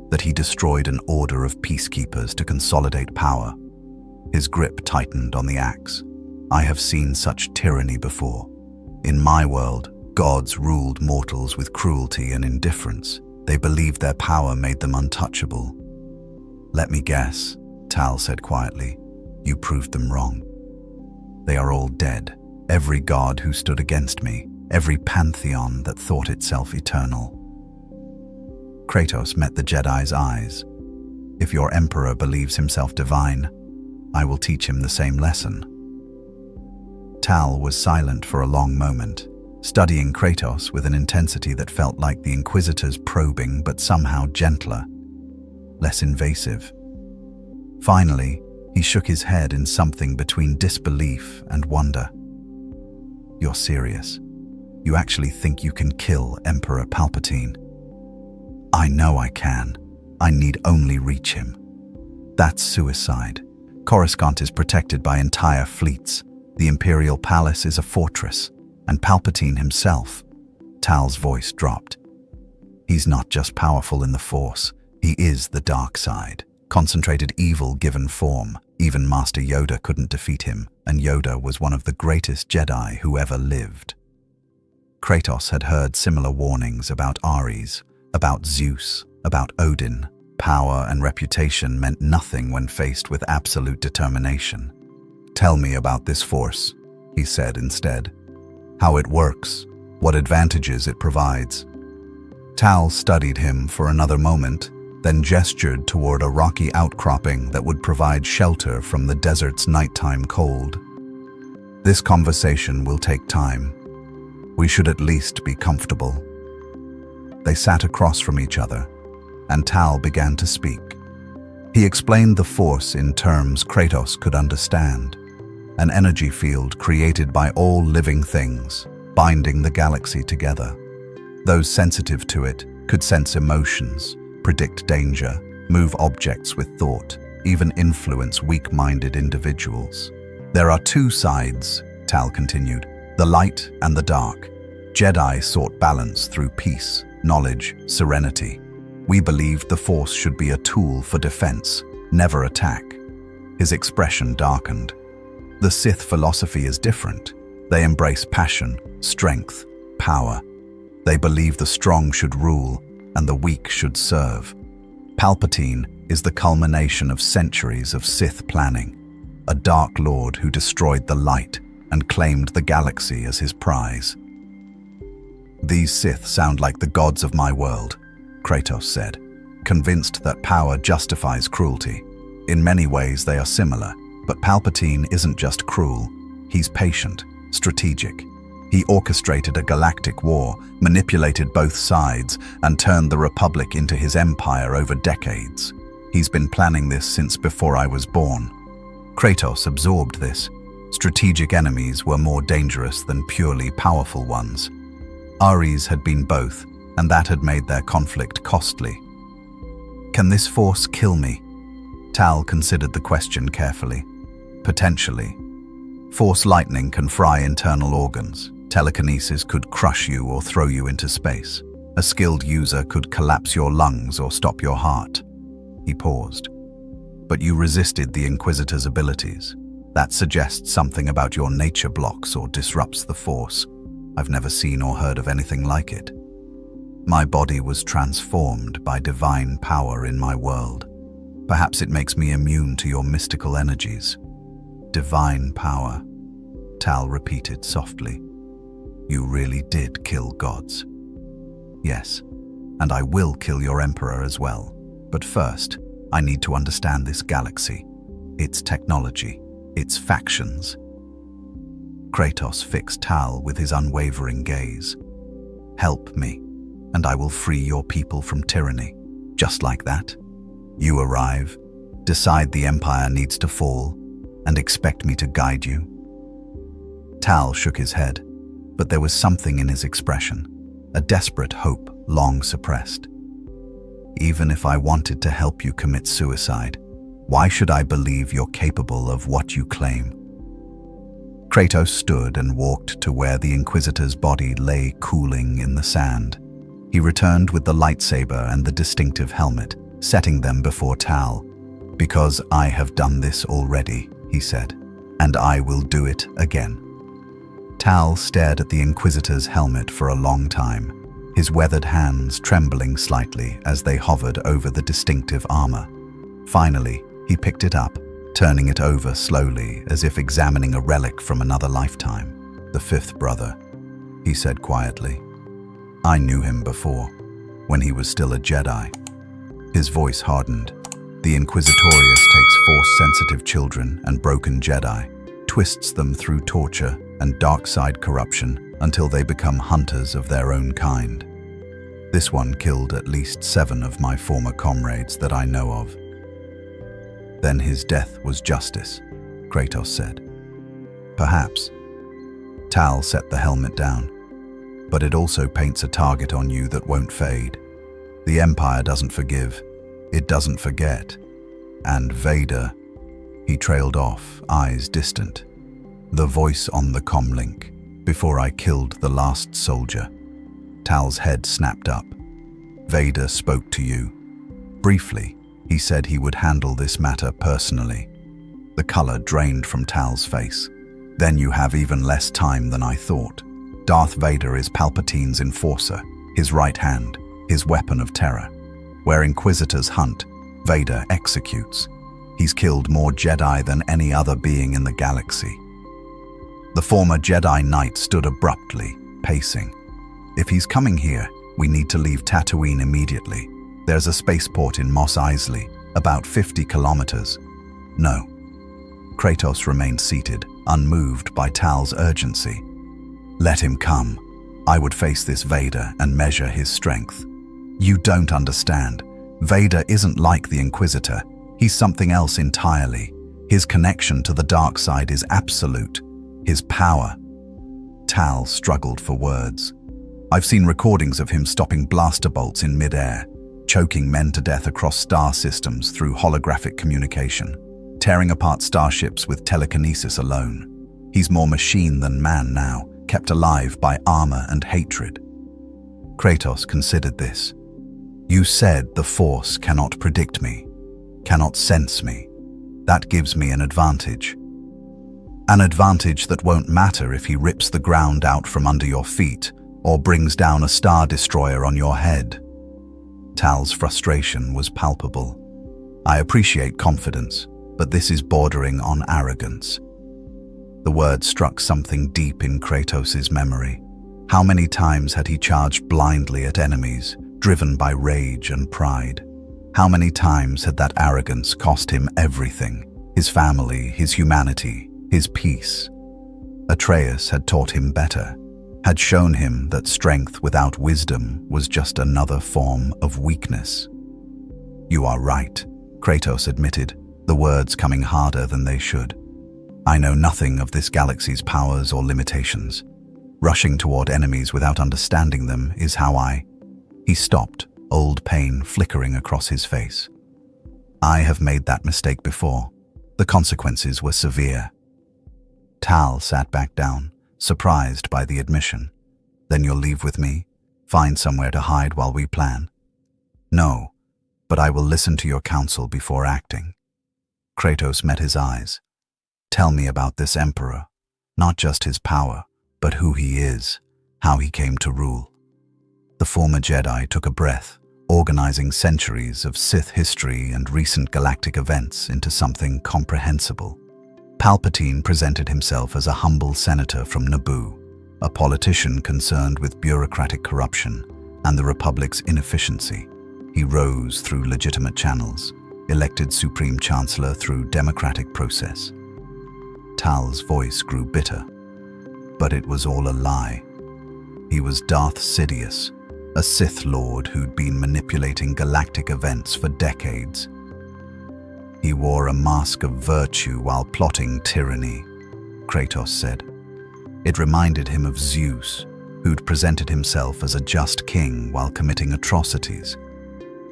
that he destroyed an order of peacekeepers to consolidate power. His grip tightened on the axe. I have seen such tyranny before. In my world, gods ruled mortals with cruelty and indifference. They believed their power made them untouchable. Let me guess, Tal said quietly. You proved them wrong. They are all dead. Every god who stood against me, every pantheon that thought itself eternal. Kratos met the Jedi's eyes. If your Emperor believes himself divine, I will teach him the same lesson. Tal was silent for a long moment, studying Kratos with an intensity that felt like the Inquisitor's probing but somehow gentler, less invasive. Finally, he shook his head in something between disbelief and wonder. You're serious? You actually think you can kill Emperor Palpatine? I know I can. I need only reach him. That's suicide. Coruscant is protected by entire fleets. The Imperial Palace is a fortress, and Palpatine himself. Tal's voice dropped. He's not just powerful in the Force, he is the dark side. Concentrated evil given form. Even Master Yoda couldn't defeat him, and Yoda was one of the greatest Jedi who ever lived. Kratos had heard similar warnings about Ares, about Zeus, about Odin. Power and reputation meant nothing when faced with absolute determination. Tell me about this force, he said instead. How it works, what advantages it provides. Tal studied him for another moment, then gestured toward a rocky outcropping that would provide shelter from the desert's nighttime cold. This conversation will take time. We should at least be comfortable. They sat across from each other, and Tal began to speak. He explained the Force in terms Kratos could understand. An energy field created by all living things, binding the galaxy together. Those sensitive to it could sense emotions, predict danger, move objects with thought, even influence weak-minded individuals. There are two sides, Tal continued, the light and the dark. Jedi sought balance through peace, knowledge, serenity. We believed the Force should be a tool for defense, never attack. His expression darkened. The Sith philosophy is different. They embrace passion, strength, power. They believe the strong should rule and the weak should serve. Palpatine is the culmination of centuries of Sith planning, a dark lord who destroyed the light and claimed the galaxy as his prize. These Sith sound like the gods of my world, Kratos said, convinced that power justifies cruelty. In many ways they are similar, but Palpatine isn't just cruel, he's patient, strategic. He orchestrated a galactic war, manipulated both sides, and turned the Republic into his empire over decades. He's been planning this since before I was born. Kratos absorbed this. Strategic enemies were more dangerous than purely powerful ones. Ares had been both, and that had made their conflict costly. Can this Force kill me? Tal considered the question carefully. Potentially. Force lightning can fry internal organs. Telekinesis could crush you or throw you into space. A skilled user could collapse your lungs or stop your heart. He paused. But you resisted the Inquisitor's abilities. That suggests something about your nature blocks or disrupts the Force. I've never seen or heard of anything like it. My body was transformed by divine power in my world. Perhaps it makes me immune to your mystical energies. Divine power, Tal repeated softly. You really did kill gods. Yes, and I will kill your Emperor as well. But first, I need to understand this galaxy, its technology, its factions. Kratos fixed Tal with his unwavering gaze. Help me, and I will free your people from tyranny. Just like that, you arrive, Decide the Empire needs to fall and expect me to guide you? Tal shook his head, but there was something in his expression, a desperate hope long suppressed. Even if I wanted to help you commit suicide, why should I believe you're capable of what you claim? Kratos stood and walked to where the Inquisitor's body lay cooling in the sand. He returned with the lightsaber and the distinctive helmet, setting them before Tal. "Because I have done this already," he said, "and I will do it again." Tal stared at the Inquisitor's helmet for a long time, his weathered hands trembling slightly as they hovered over the distinctive armor. Finally, he picked it up, turning it over slowly as if examining a relic from another lifetime. "The fifth brother," he said quietly. "I knew him before, when he was still a Jedi." His voice hardened. "The Inquisitorius takes Force-sensitive children and broken Jedi, twists them through torture and dark side corruption until they become hunters of their own kind. This one killed at least 7 of my former comrades that I know of." "Then his death was justice," Kratos said. "Perhaps." Tal set the helmet down. "But it also paints a target on you that won't fade. The Empire doesn't forgive. It doesn't forget. And Vader..." He trailed off, eyes distant. "The voice on the comlink, before I killed the last soldier." Tal's head snapped up. "Vader spoke to you. Briefly, he said he would handle this matter personally." The color drained from Tal's face. "Then you have even less time than I thought. Darth Vader is Palpatine's enforcer, his right hand, his weapon of terror. Where Inquisitors hunt, Vader executes. He's killed more Jedi than any other being in the galaxy." The former Jedi Knight stood abruptly, pacing. "If he's coming here, we need to leave Tatooine immediately. There's a spaceport in Mos Eisley, about 50 kilometers." "No." Kratos remained seated, unmoved by Tal's urgency. "Let him come. I would face this Vader and measure his strength. You don't understand. Vader isn't like the Inquisitor. He's something else entirely. His connection to the dark side is absolute. His power..." Tal struggled for words. "I've seen recordings of him stopping blaster bolts in mid-air, choking men to death across star systems through holographic communication, tearing apart starships with telekinesis alone. He's more machine than man now, kept alive by armor and hatred." Kratos considered this. "You said the Force cannot predict me, cannot sense me. That gives me an advantage. An advantage that won't matter if he rips the ground out from under your feet or brings down a star destroyer on your head." Tal's frustration was palpable. "I appreciate confidence, but this is bordering on arrogance." The word struck something deep in Kratos' memory. How many times had he charged blindly at enemies, driven by rage and pride? How many times had that arrogance cost him everything? His family, his humanity, his peace. Atreus had taught him better, had shown him that strength without wisdom was just another form of weakness. "You are right," Kratos admitted, the words coming harder than they should. "I know nothing of this galaxy's powers or limitations. Rushing toward enemies without understanding them is how I..." He stopped, old pain flickering across his face. "I have made that mistake before. The consequences were severe." Tal sat back down, surprised by the admission. "Then you'll leave with me? Find somewhere to hide while we plan?" "No, but I will listen to your counsel before acting." Kratos met his eyes. "Tell me about this Emperor, not just his power, but who he is, how he came to rule." The former Jedi took a breath, organizing centuries of Sith history and recent galactic events into something comprehensible. Palpatine presented himself as a humble senator from Naboo, a politician concerned with bureaucratic corruption and the Republic's inefficiency. He rose through legitimate channels, elected Supreme Chancellor through democratic process. Tal's voice grew bitter, but it was all a lie. He was Darth Sidious, a Sith Lord who'd been manipulating galactic events for decades. He wore a mask of virtue while plotting tyranny, Kratos said. It reminded him of Zeus, who'd presented himself as a just king while committing atrocities.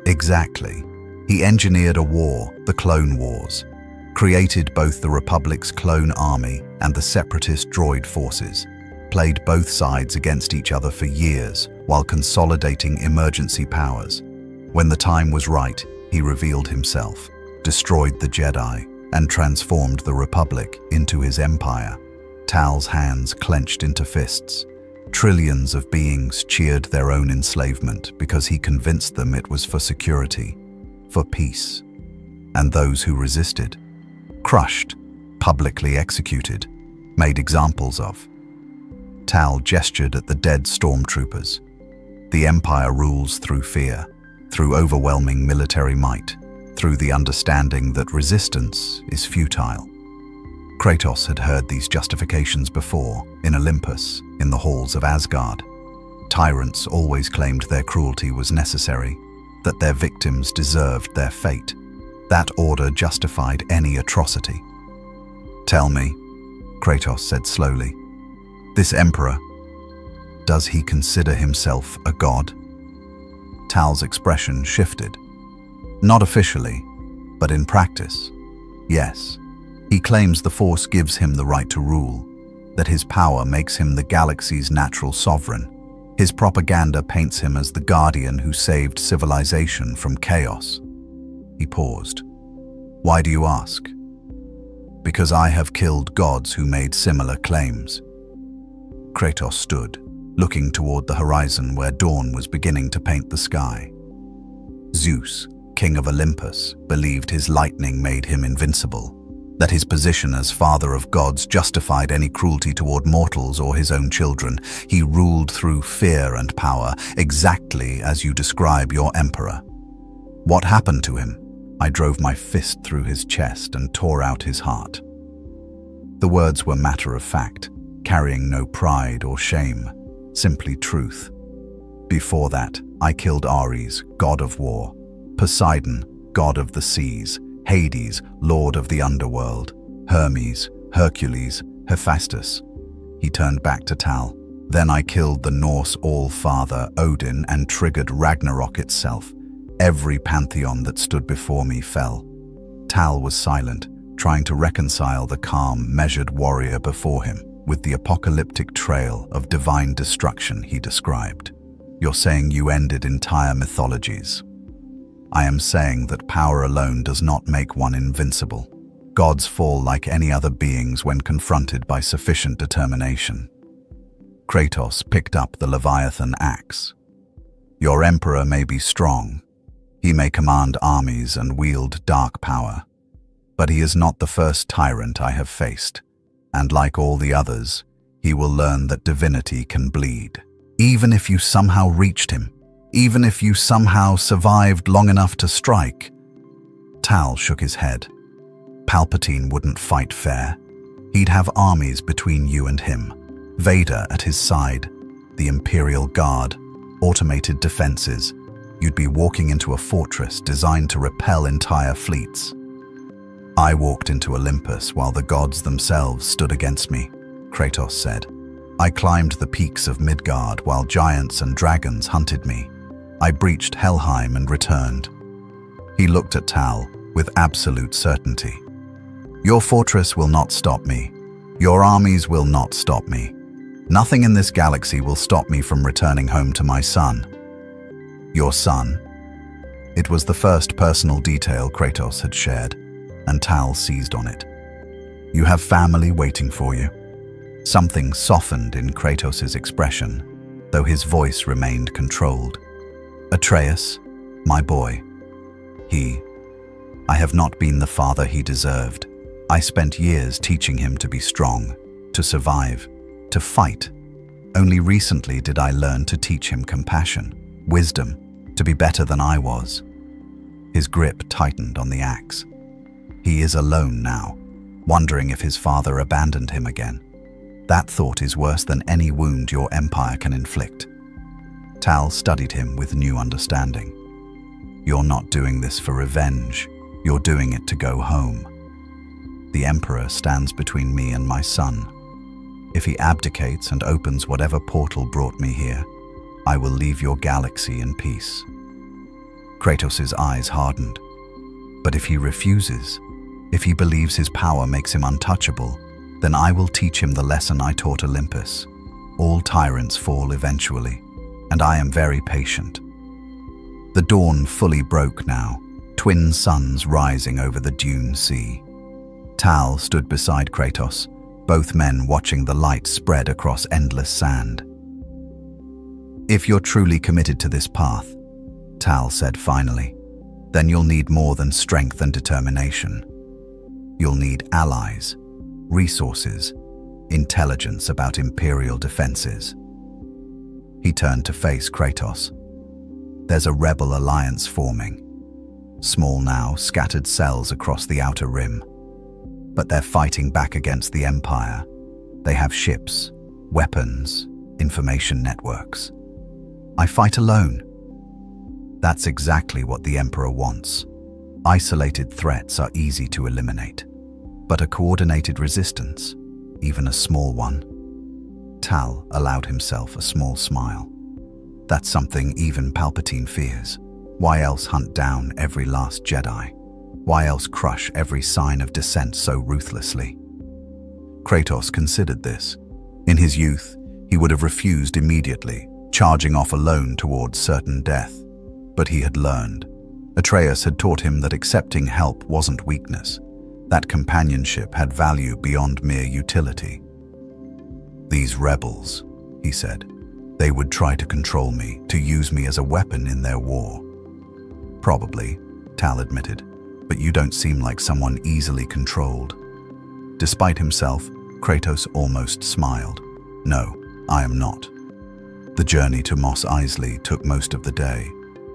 Exactly. He engineered a war, the Clone Wars, created both the Republic's clone army and the separatist droid forces, played both sides against each other for years while consolidating emergency powers. When the time was right, he revealed himself, destroyed the Jedi, and transformed the Republic into his empire. Tal's hands clenched into fists. Trillions of beings cheered their own enslavement because he convinced them it was for security, for peace. And those who resisted, crushed, publicly executed, made examples of. Tal gestured at the dead stormtroopers. The Empire rules through fear, through overwhelming military might, through the understanding that resistance is futile. Kratos had heard these justifications before, in Olympus, in the halls of Asgard. Tyrants always claimed their cruelty was necessary, that their victims deserved their fate. That order justified any atrocity. "Tell me," Kratos said slowly, "this emperor, does he consider himself a god?" Tal's expression shifted. Not officially, but in practice, yes. He claims the Force gives him the right to rule, that his power makes him the galaxy's natural sovereign. His propaganda paints him as the guardian who saved civilization from chaos. He paused. "Why do you ask?" "Because I have killed gods who made similar claims." Kratos stood, looking toward the horizon where dawn was beginning to paint the sky. Zeus, king of Olympus, believed his lightning made him invincible, that his position as father of gods justified any cruelty toward mortals or his own children. He ruled through fear and power, exactly as you describe your emperor. What happened to him? I drove my fist through his chest and tore out his heart. The words were matter of fact, carrying no pride or shame, simply truth. Before that, I killed Ares, god of war, Poseidon, god of the seas, Hades, lord of the underworld, Hermes, Hercules, Hephaestus. He turned back to Tal. Then I killed the Norse All-Father, Odin, and triggered Ragnarok itself. Every pantheon that stood before me fell. Tal was silent, trying to reconcile the calm, measured warrior before him with the apocalyptic trail of divine destruction he described. "You're saying you ended entire mythologies." "I am saying that power alone does not make one invincible. Gods fall like any other beings when confronted by sufficient determination." Kratos picked up the Leviathan axe. "Your emperor may be strong. He may command armies and wield dark power. But he is not the first tyrant I have faced. And like all the others, he will learn that divinity can bleed. Even if you somehow reached him, even if you somehow survived long enough to strike." Tal shook his head. "Palpatine wouldn't fight fair. He'd have armies between you and him. Vader at his side, the Imperial Guard, automated defenses. You'd be walking into a fortress designed to repel entire fleets." "I walked into Olympus while the gods themselves stood against me," Kratos said. "I climbed the peaks of Midgard while giants and dragons hunted me. I breached Helheim and returned." He looked at Tal with absolute certainty. "Your fortress will not stop me. Your armies will not stop me. Nothing in this galaxy will stop me from returning home to my son." "Your son?" It was the first personal detail Kratos had shared, and Tal seized on it. "You have family waiting for you." Something softened in Kratos' expression, though his voice remained controlled. "Atreus, my boy. I have not been the father he deserved. I spent years teaching him to be strong, to survive, to fight. Only recently did I learn to teach him compassion, wisdom, to be better than I was." His grip tightened on the axe. He is alone now, wondering if his father abandoned him again. That thought is worse than any wound your empire can inflict. Tal studied him with new understanding. "You're not doing this for revenge. You're doing it to go home. The Emperor stands between me and my son. If he abdicates and opens whatever portal brought me here, I will leave your galaxy in peace." Kratos' eyes hardened. But if he refuses, if he believes his power makes him untouchable, then I will teach him the lesson I taught Olympus. All tyrants fall eventually, and I am very patient. The dawn fully broke now, twin suns rising over the dune sea. Tal stood beside Kratos, both men watching the light spread across endless sand. "If you're truly committed to this path," Tal said finally, "then you'll need more than strength and determination. You'll need allies, resources, intelligence about Imperial defenses." He turned to face Kratos. "There's a rebel alliance forming. Small now, scattered cells across the outer rim. But they're fighting back against the Empire. They have ships, weapons, information networks. I fight alone." That's exactly what the Emperor wants. Isolated threats are easy to eliminate, but a coordinated resistance, even a small one. Tal allowed himself a small smile. That's something even Palpatine fears. Why else hunt down every last Jedi? Why else crush every sign of dissent so ruthlessly? Kratos considered this. In his youth, he would have refused immediately, charging off alone towards certain death. But he had learned. Atreus had taught him that accepting help wasn't weakness. That companionship had value beyond mere utility. "These rebels," he said, "they would try to control me, to use me as a weapon in their war." "Probably," Tal admitted, "but you don't seem like someone easily controlled." Despite himself, Kratos almost smiled. "No, I am not." The journey to Mos Eisley took most of the day.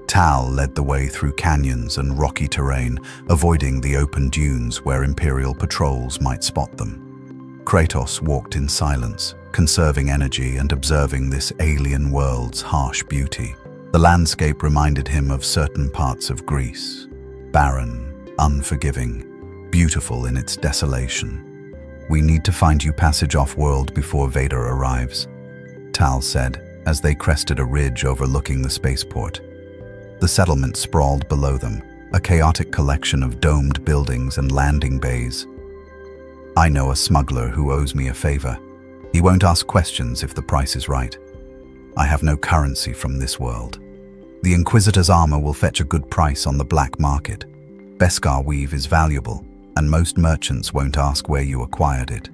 Tal led the way through canyons and rocky terrain, avoiding the open dunes where Imperial patrols might spot them. Kratos walked in silence, conserving energy and observing this alien world's harsh beauty. The landscape reminded him of certain parts of Greece. Barren, unforgiving, beautiful in its desolation. "We need to find you passage off-world before Vader arrives," Tal said, as they crested a ridge overlooking the spaceport. The settlement sprawled below them, a chaotic collection of domed buildings and landing bays. "I know a smuggler who owes me a favor. He won't ask questions if the price is right. I have no currency from this world. The Inquisitor's armor will fetch a good price on the black market. Beskar weave is valuable, and most merchants won't ask where you acquired it."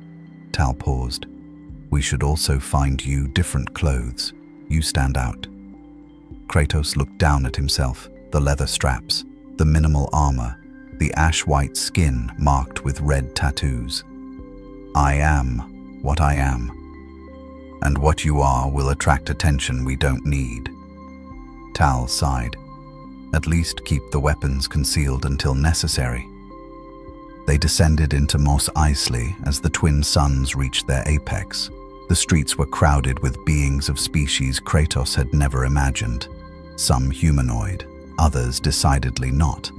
Tal paused. "We should also find you different clothes. You stand out." Kratos looked down at himself, the leather straps, the minimal armor, the ash-white skin marked with red tattoos. "I am what I am. And what you are will attract attention we don't need." Tal sighed. "At least keep the weapons concealed until necessary." They descended into Mos Eisley as the twin suns reached their apex. The streets were crowded with beings of species Kratos had never imagined. Some humanoid, others decidedly not.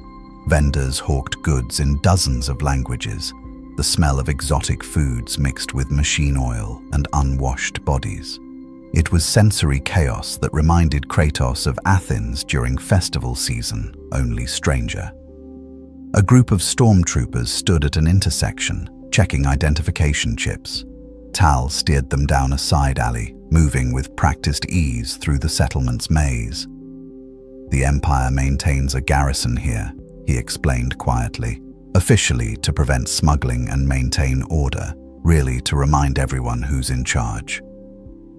Vendors hawked goods in dozens of languages, the smell of exotic foods mixed with machine oil and unwashed bodies. It was sensory chaos that reminded Kratos of Athens during festival season, only stranger. A group of stormtroopers stood at an intersection, checking identification chips. Tal steered them down a side alley, moving with practiced ease through the settlement's maze. "The Empire maintains a garrison here," he explained quietly, "officially to prevent smuggling and maintain order, really to remind everyone who's in charge."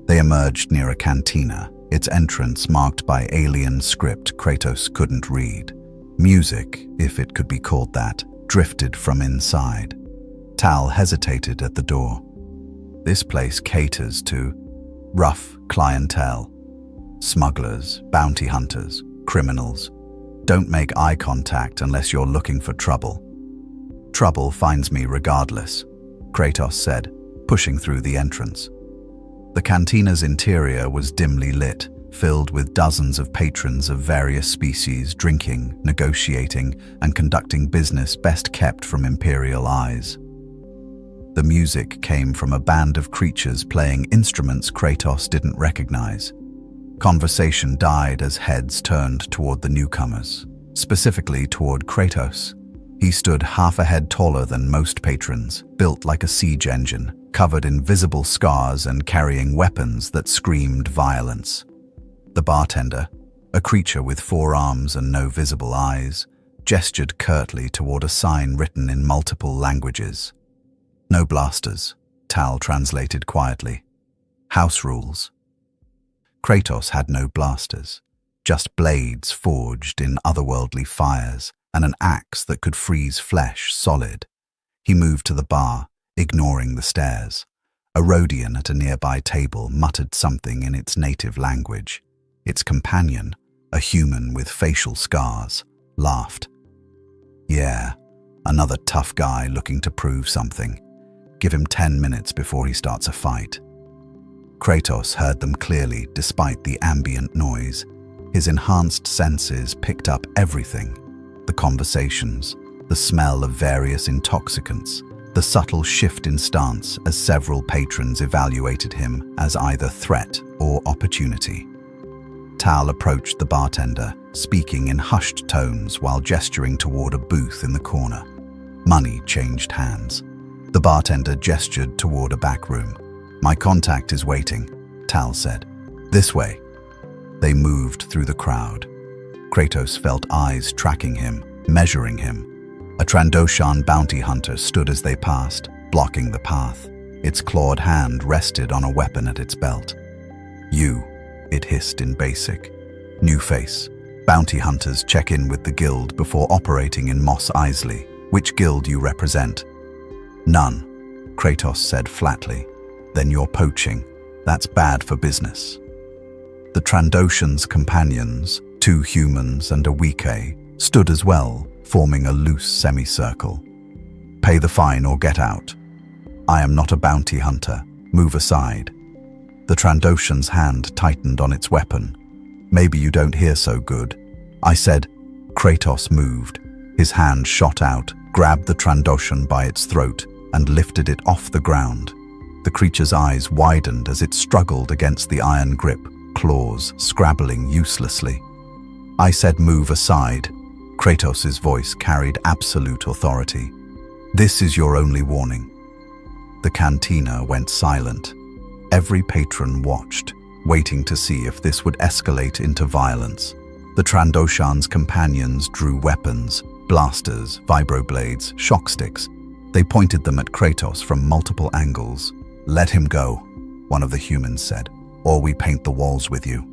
They emerged near a cantina, its entrance marked by alien script Kratos couldn't read. Music, if it could be called that, drifted from inside. Tal hesitated at the door. This place caters to rough clientele. Smugglers, bounty hunters, criminals. Don't make eye contact unless you're looking for trouble. "Trouble finds me regardless," Kratos said, pushing through the entrance. The cantina's interior was dimly lit, filled with dozens of patrons of various species drinking, negotiating, and conducting business best kept from imperial eyes. The music came from a band of creatures playing instruments Kratos didn't recognize. Conversation died as heads turned toward the newcomers, specifically toward Kratos. He stood half a head taller than most patrons, built like a siege engine, covered in visible scars and carrying weapons that screamed violence. The bartender, a creature with 4 arms and no visible eyes, gestured curtly toward a sign written in multiple languages. "No blasters," Tal translated quietly. "House rules." Kratos had no blasters, just blades forged in otherworldly fires and an axe that could freeze flesh solid. He moved to the bar, ignoring the stares. A Rhodian at a nearby table muttered something in its native language. Its companion, a human with facial scars, laughed. "Yeah, another tough guy looking to prove something. Give him 10 minutes before he starts a fight." Kratos heard them clearly despite the ambient noise. His enhanced senses picked up everything: the conversations, the smell of various intoxicants, the subtle shift in stance as several patrons evaluated him as either threat or opportunity. Tal approached the bartender, speaking in hushed tones while gesturing toward a booth in the corner. Money changed hands. The bartender gestured toward a back room. "My contact is waiting," Tal said. "This way." They moved through the crowd. Kratos felt eyes tracking him, measuring him. A Trandoshan bounty hunter stood as they passed, blocking the path. Its clawed hand rested on a weapon at its belt. "You," it hissed in basic. "New face. Bounty hunters check in with the guild before operating in Mos Eisley. Which guild you represent?" "None," Kratos said flatly. "Then you're poaching. That's bad for business." The Trandoshan's companions, 2 humans and a Wike, stood as well, forming a loose semicircle. "Pay the fine or get out." "I am not a bounty hunter. Move aside." The Trandoshan's hand tightened on its weapon. "Maybe you don't hear so good." I said. Kratos moved. His hand shot out, grabbed the Trandoshan by its throat, and lifted it off the ground. The creature's eyes widened as it struggled against the iron grip, claws scrabbling uselessly. I said, "Move aside." Kratos' voice carried absolute authority. "This is your only warning." The cantina went silent. Every patron watched, waiting to see if this would escalate into violence. The Trandoshan's companions drew weapons, blasters, vibroblades, shock sticks. They pointed them at Kratos from multiple angles. "Let him go," one of the humans said, "or we paint the walls with you."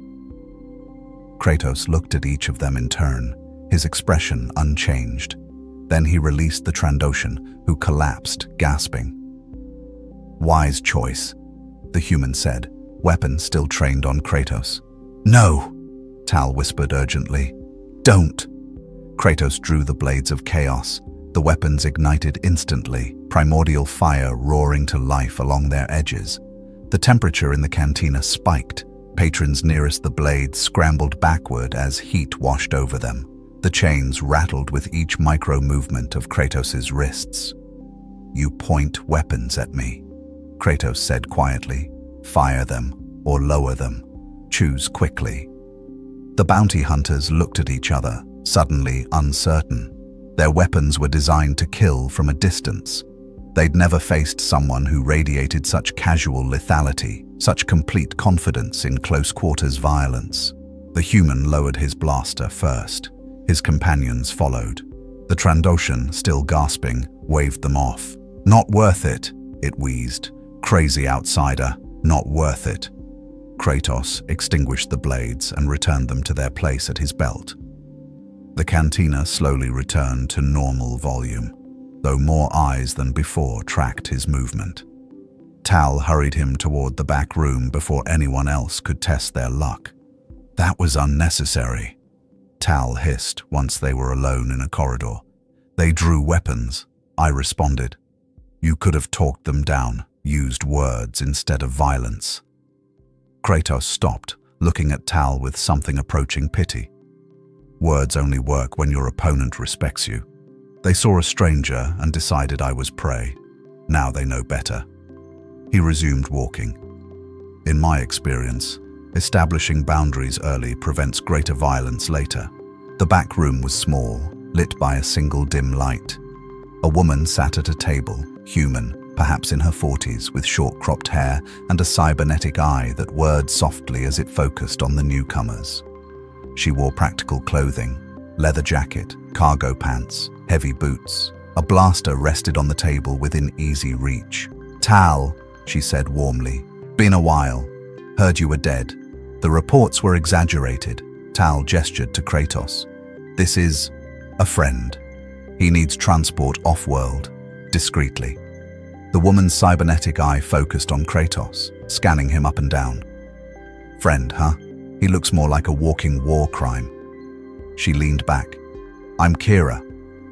Kratos looked at each of them in turn, his expression unchanged. Then he released the Trandoshan, who collapsed, gasping. "Wise choice," the human said, weapon still trained on Kratos. "No," Tal whispered urgently. "Don't." Kratos drew the blades of chaos. The weapons ignited instantly, primordial fire roaring to life along their edges. The temperature in the cantina spiked. Patrons nearest the blades scrambled backward as heat washed over them. The chains rattled with each micro-movement of Kratos' wrists. "You point weapons at me," Kratos said quietly. "Fire them or lower them. Choose quickly." The bounty hunters looked at each other, suddenly uncertain. Their weapons were designed to kill from a distance. They'd never faced someone who radiated such casual lethality, such complete confidence in close-quarters violence. The human lowered his blaster first. His companions followed. The Trandoshan, still gasping, waved them off. "Not worth it," it wheezed. "Crazy outsider, not worth it." Kratos extinguished the blades and returned them to their place at his belt. The cantina slowly returned to normal volume, though more eyes than before tracked his movement. Tal hurried him toward the back room before anyone else could test their luck. "That was unnecessary," Tal hissed once they were alone in a corridor. "They drew weapons," I responded. "You could have talked them down, used words instead of violence." Kratos stopped, looking at Tal with something approaching pity. Words only work when your opponent respects you. They saw a stranger and decided I was prey. Now they know better. He resumed walking. In my experience, establishing boundaries early prevents greater violence later. The back room was small, lit by a single dim light. A woman sat at a table, human, perhaps in her 40s, with short-cropped hair and a cybernetic eye that whirred softly as it focused on the newcomers. She wore practical clothing, leather jacket, cargo pants, heavy boots. A blaster rested on the table within easy reach. "Tal," she said warmly. "Been a while. Heard you were dead." The reports were exaggerated. Tal gestured to Kratos. "This is a friend. He needs transport off-world, discreetly." The woman's cybernetic eye focused on Kratos, scanning him up and down. "Friend, huh? He looks more like a walking war crime." She leaned back. "I'm Kira.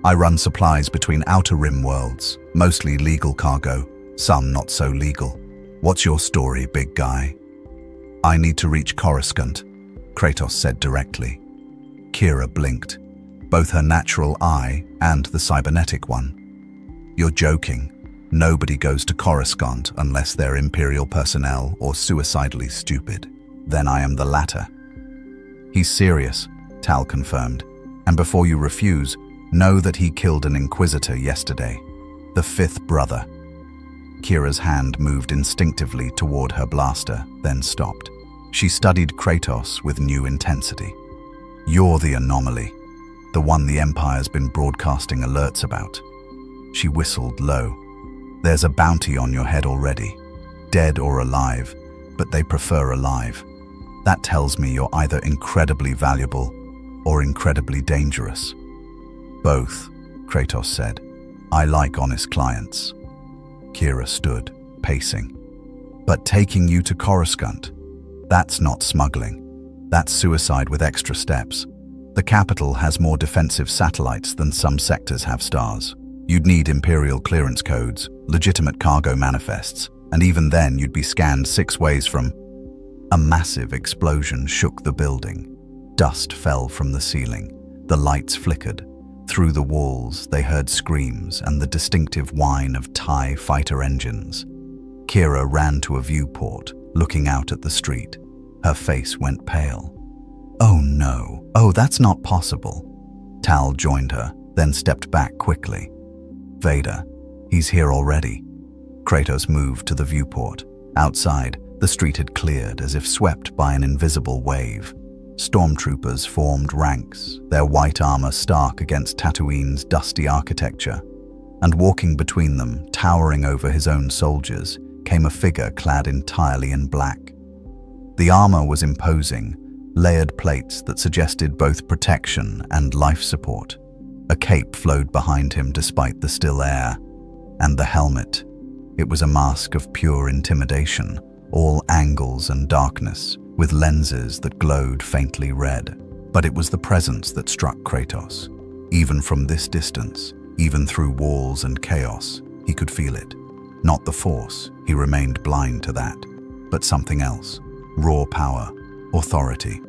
I run supplies between Outer Rim worlds, mostly legal cargo, some not so legal. What's your story, big guy?" "I need to reach Coruscant," Kratos said directly. Kira blinked, both her natural eye and the cybernetic one. "You're joking. Nobody goes to Coruscant unless they're Imperial personnel or suicidally stupid. Then I am the latter." "He's serious," Tal confirmed. "And before you refuse, know that he killed an Inquisitor yesterday. The fifth brother." Kira's hand moved instinctively toward her blaster, then stopped. She studied Kratos with new intensity. "You're the anomaly, the one the Empire's been broadcasting alerts about." She whistled low. "There's a bounty on your head already, dead or alive, but they prefer alive. That tells me you're either incredibly valuable or incredibly dangerous." "Both," Kratos said. "I like honest clients." Kira stood, pacing. "But taking you to Coruscant, that's not smuggling. That's suicide with extra steps. The capital has more defensive satellites than some sectors have stars. You'd need Imperial clearance codes, legitimate cargo manifests, and even then you'd be scanned 6 ways from..." A massive explosion shook the building. Dust fell from the ceiling. The lights flickered. Through the walls, they heard screams and the distinctive whine of TIE fighter engines. Kira ran to a viewport, looking out at the street. Her face went pale. "Oh no, oh that's not possible." Tal joined her, then stepped back quickly. "Vader, he's here already." Kratos moved to the viewport. Outside, the street had cleared as if swept by an invisible wave. Stormtroopers formed ranks, their white armor stark against Tatooine's dusty architecture. And walking between them, towering over his own soldiers, came a figure clad entirely in black. The armor was imposing, layered plates that suggested both protection and life support. A cape flowed behind him despite the still air. And the helmet. It was a mask of pure intimidation, all angles and darkness, with lenses that glowed faintly red. But it was the presence that struck Kratos. Even from this distance, even through walls and chaos, he could feel it. Not the Force, he remained blind to that, but something else. Raw power, authority,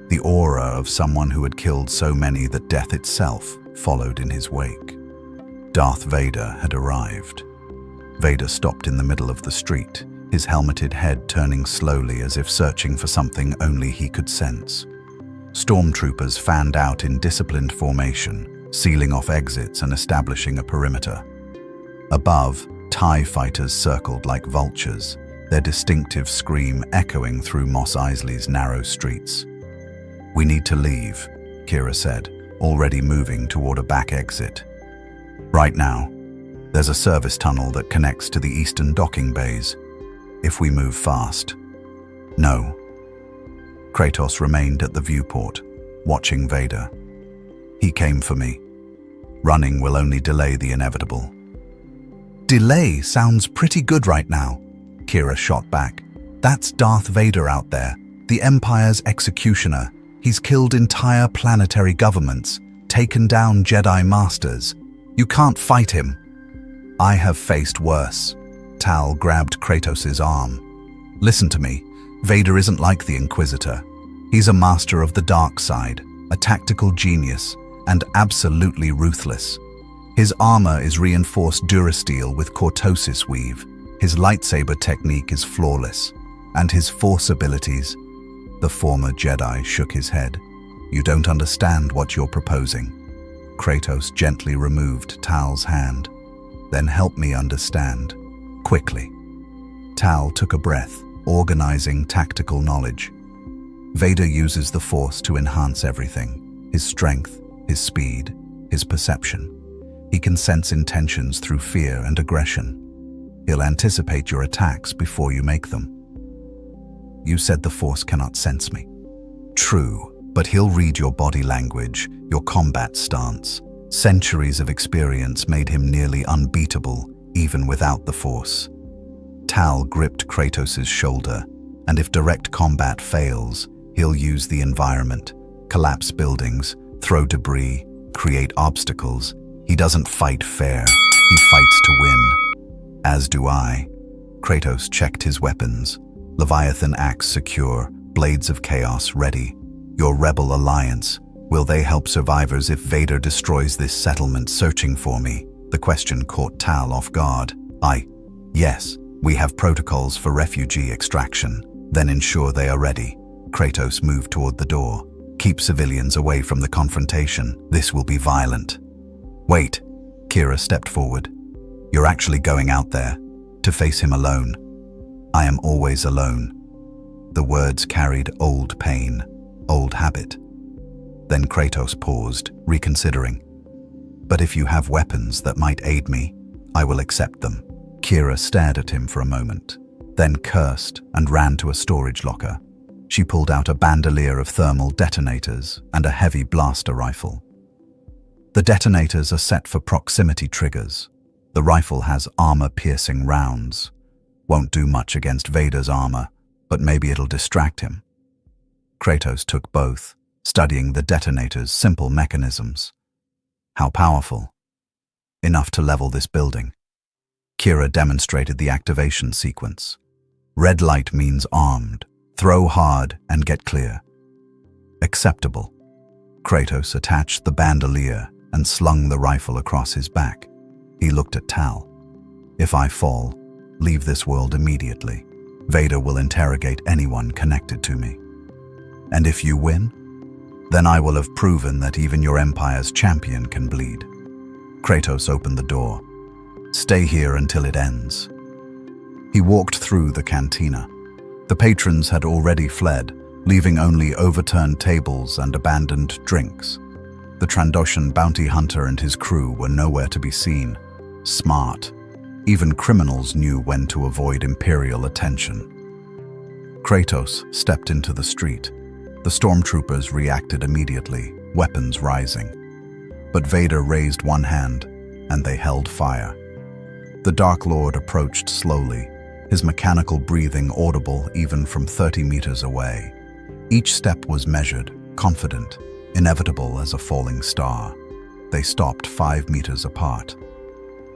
the aura of someone who had killed so many that death itself followed in his wake. Darth Vader had arrived. Vader stopped in the middle of the street, his helmeted head turning slowly as if searching for something only he could sense. Stormtroopers fanned out in disciplined formation, sealing off exits and establishing a perimeter. Above, TIE fighters circled like vultures, their distinctive scream echoing through Mos Eisley's narrow streets. "We need to leave," Kira said, already moving toward a back exit. "Right now. There's a service tunnel that connects to the eastern docking bays. If we move fast." "No." Kratos remained at the viewport, watching Vader. "He came for me. Running will only delay the inevitable." "Delay sounds pretty good right now," Kira shot back. "That's Darth Vader out there, the Empire's executioner. He's killed entire planetary governments, taken down Jedi Masters. You can't fight him." "I have faced worse." Tal grabbed Kratos' arm. "Listen to me. Vader isn't like the Inquisitor. He's a master of the dark side, a tactical genius, and absolutely ruthless. His armor is reinforced durasteel with cortosis weave. His lightsaber technique is flawless, and his force abilities. The former Jedi shook his head. You don't understand what you're proposing. Kratos gently removed Tal's hand. Then help me understand. Quickly. Tal took a breath, organizing tactical knowledge. Vader uses the Force to enhance everything. His strength, his speed, his perception. He can sense intentions through fear and aggression. He'll anticipate your attacks before you make them. You said the Force cannot sense me. True, but he'll read your body language, your combat stance. Centuries of experience made him nearly unbeatable, even without the Force. Tal gripped Kratos' shoulder, and if direct combat fails, he'll use the environment, collapse buildings, throw debris, create obstacles. He doesn't fight fair, he fights to win. As do I. Kratos checked his weapons. Leviathan axe secure, blades of chaos ready. Your rebel alliance, will they help survivors if Vader destroys this settlement searching for me? The question caught Tal off guard. Yes, we have protocols for refugee extraction. Then ensure they are ready. Kratos moved toward the door. Keep civilians away from the confrontation. This will be violent. Wait, Kira stepped forward. You're actually going out there to face him alone. I am always alone. The words carried old pain, old habit. Then Kratos paused, reconsidering. But if you have weapons that might aid me, I will accept them. Kira stared at him for a moment, then cursed and ran to a storage locker. She pulled out a bandolier of thermal detonators and a heavy blaster rifle. The detonators are set for proximity triggers. The rifle has armor-piercing rounds. Won't do much against Vader's armor, but maybe it'll distract him. Kratos took both, studying the detonator's simple mechanisms. How powerful? Enough to level this building. Kira demonstrated the activation sequence. Red light means armed. Throw hard and get clear. Acceptable. Kratos attached the bandolier and slung the rifle across his back. He looked at Tal. If I fall, leave this world immediately. Vader will interrogate anyone connected to me. And if you win, then I will have proven that even your empire's champion can bleed. Kratos opened the door. Stay here until it ends. He walked through the cantina. The patrons had already fled, leaving only overturned tables and abandoned drinks. The Trandoshan bounty hunter and his crew were nowhere to be seen. Smart. Even criminals knew when to avoid imperial attention. Kratos stepped into the street. The stormtroopers reacted immediately, weapons rising. But Vader raised one hand, and they held fire. The Dark Lord approached slowly, his mechanical breathing audible even from 30 meters away. Each step was measured, confident, inevitable as a falling star. They stopped 5 meters apart.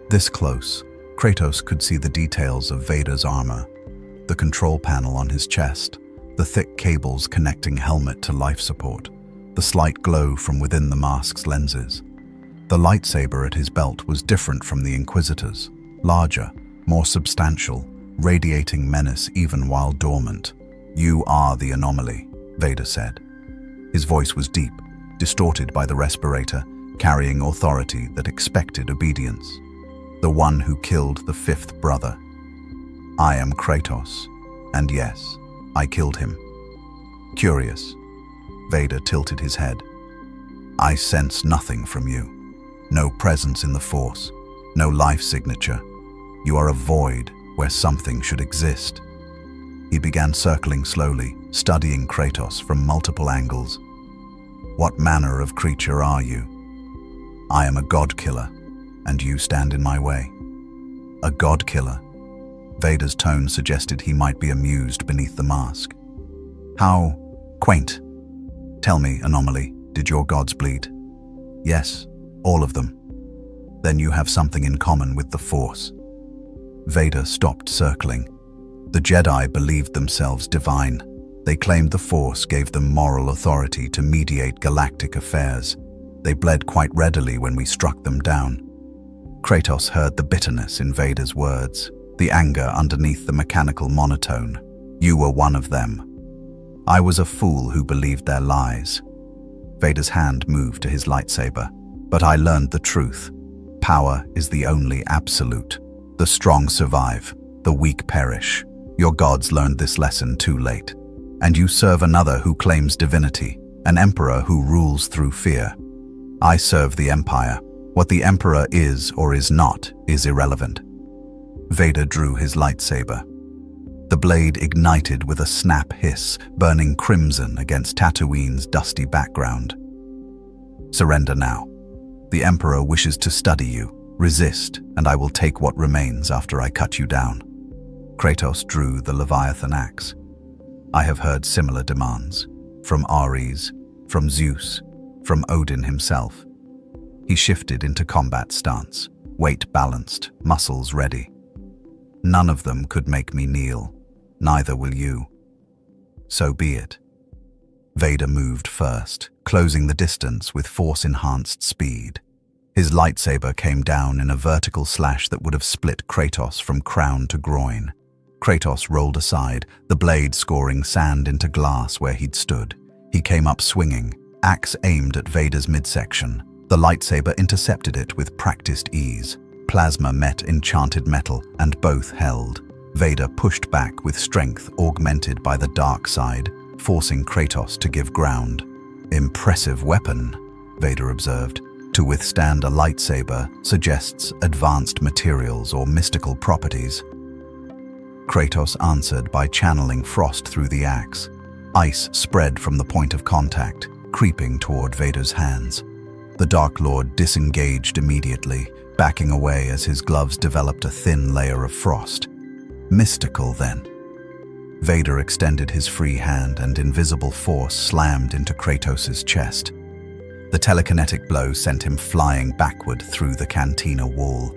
This close, Kratos could see the details of Vader's armor, the control panel on his chest, the thick cables connecting helmet to life support, the slight glow from within the mask's lenses. The lightsaber at his belt was different from the Inquisitor's, larger, more substantial, radiating menace even while dormant. You are the anomaly, Vader said. His voice was deep, distorted by the respirator, carrying authority that expected obedience. The one who killed the fifth brother. I am Kratos, and yes, I killed him. Curious. Vader tilted his head. I sense nothing from you. No presence in the Force, no life signature. You are a void where something should exist. He began circling slowly, studying Kratos from multiple angles. What manner of creature are you? I am a god-killer, and you stand in my way. A god-killer? Vader's tone suggested he might be amused beneath the mask. How quaint. Tell me, anomaly, did your gods bleed? Yes, all of them. Then you have something in common with the Force. Vader stopped circling. The Jedi believed themselves divine. They claimed the Force gave them moral authority to mediate galactic affairs. They bled quite readily when we struck them down. Kratos heard the bitterness in Vader's words, the anger underneath the mechanical monotone. You were one of them. I was a fool who believed their lies. Vader's hand moved to his lightsaber. But I learned the truth. Power is the only absolute. The strong survive, the weak perish. Your gods learned this lesson too late. And you serve another who claims divinity, an emperor who rules through fear. I serve the Empire. What the Emperor is or is not is irrelevant. Vader drew his lightsaber. The blade ignited with a snap hiss, burning crimson against Tatooine's dusty background. Surrender now. The Emperor wishes to study you. Resist, and I will take what remains after I cut you down. Kratos drew the Leviathan axe. I have heard similar demands, from Ares, from Zeus, from Odin himself. He shifted into combat stance, weight balanced, muscles ready. None of them could make me kneel. Neither will you. So be it. Vader moved first, closing the distance with force-enhanced speed. His lightsaber came down in a vertical slash that would have split Kratos from crown to groin. Kratos rolled aside, the blade scoring sand into glass where he'd stood. He came up swinging, axe aimed at Vader's midsection. The lightsaber intercepted it with practiced ease. Plasma met enchanted metal, and both held. Vader pushed back with strength augmented by the dark side, forcing Kratos to give ground. Impressive weapon, Vader observed. To withstand a lightsaber suggests advanced materials or mystical properties. Kratos answered by channeling frost through the axe. Ice spread from the point of contact, creeping toward Vader's hands. The Dark Lord disengaged immediately, backing away as his gloves developed a thin layer of frost. Mystical, then. Vader extended his free hand and invisible force slammed into Kratos' chest. The telekinetic blow sent him flying backward through the cantina wall.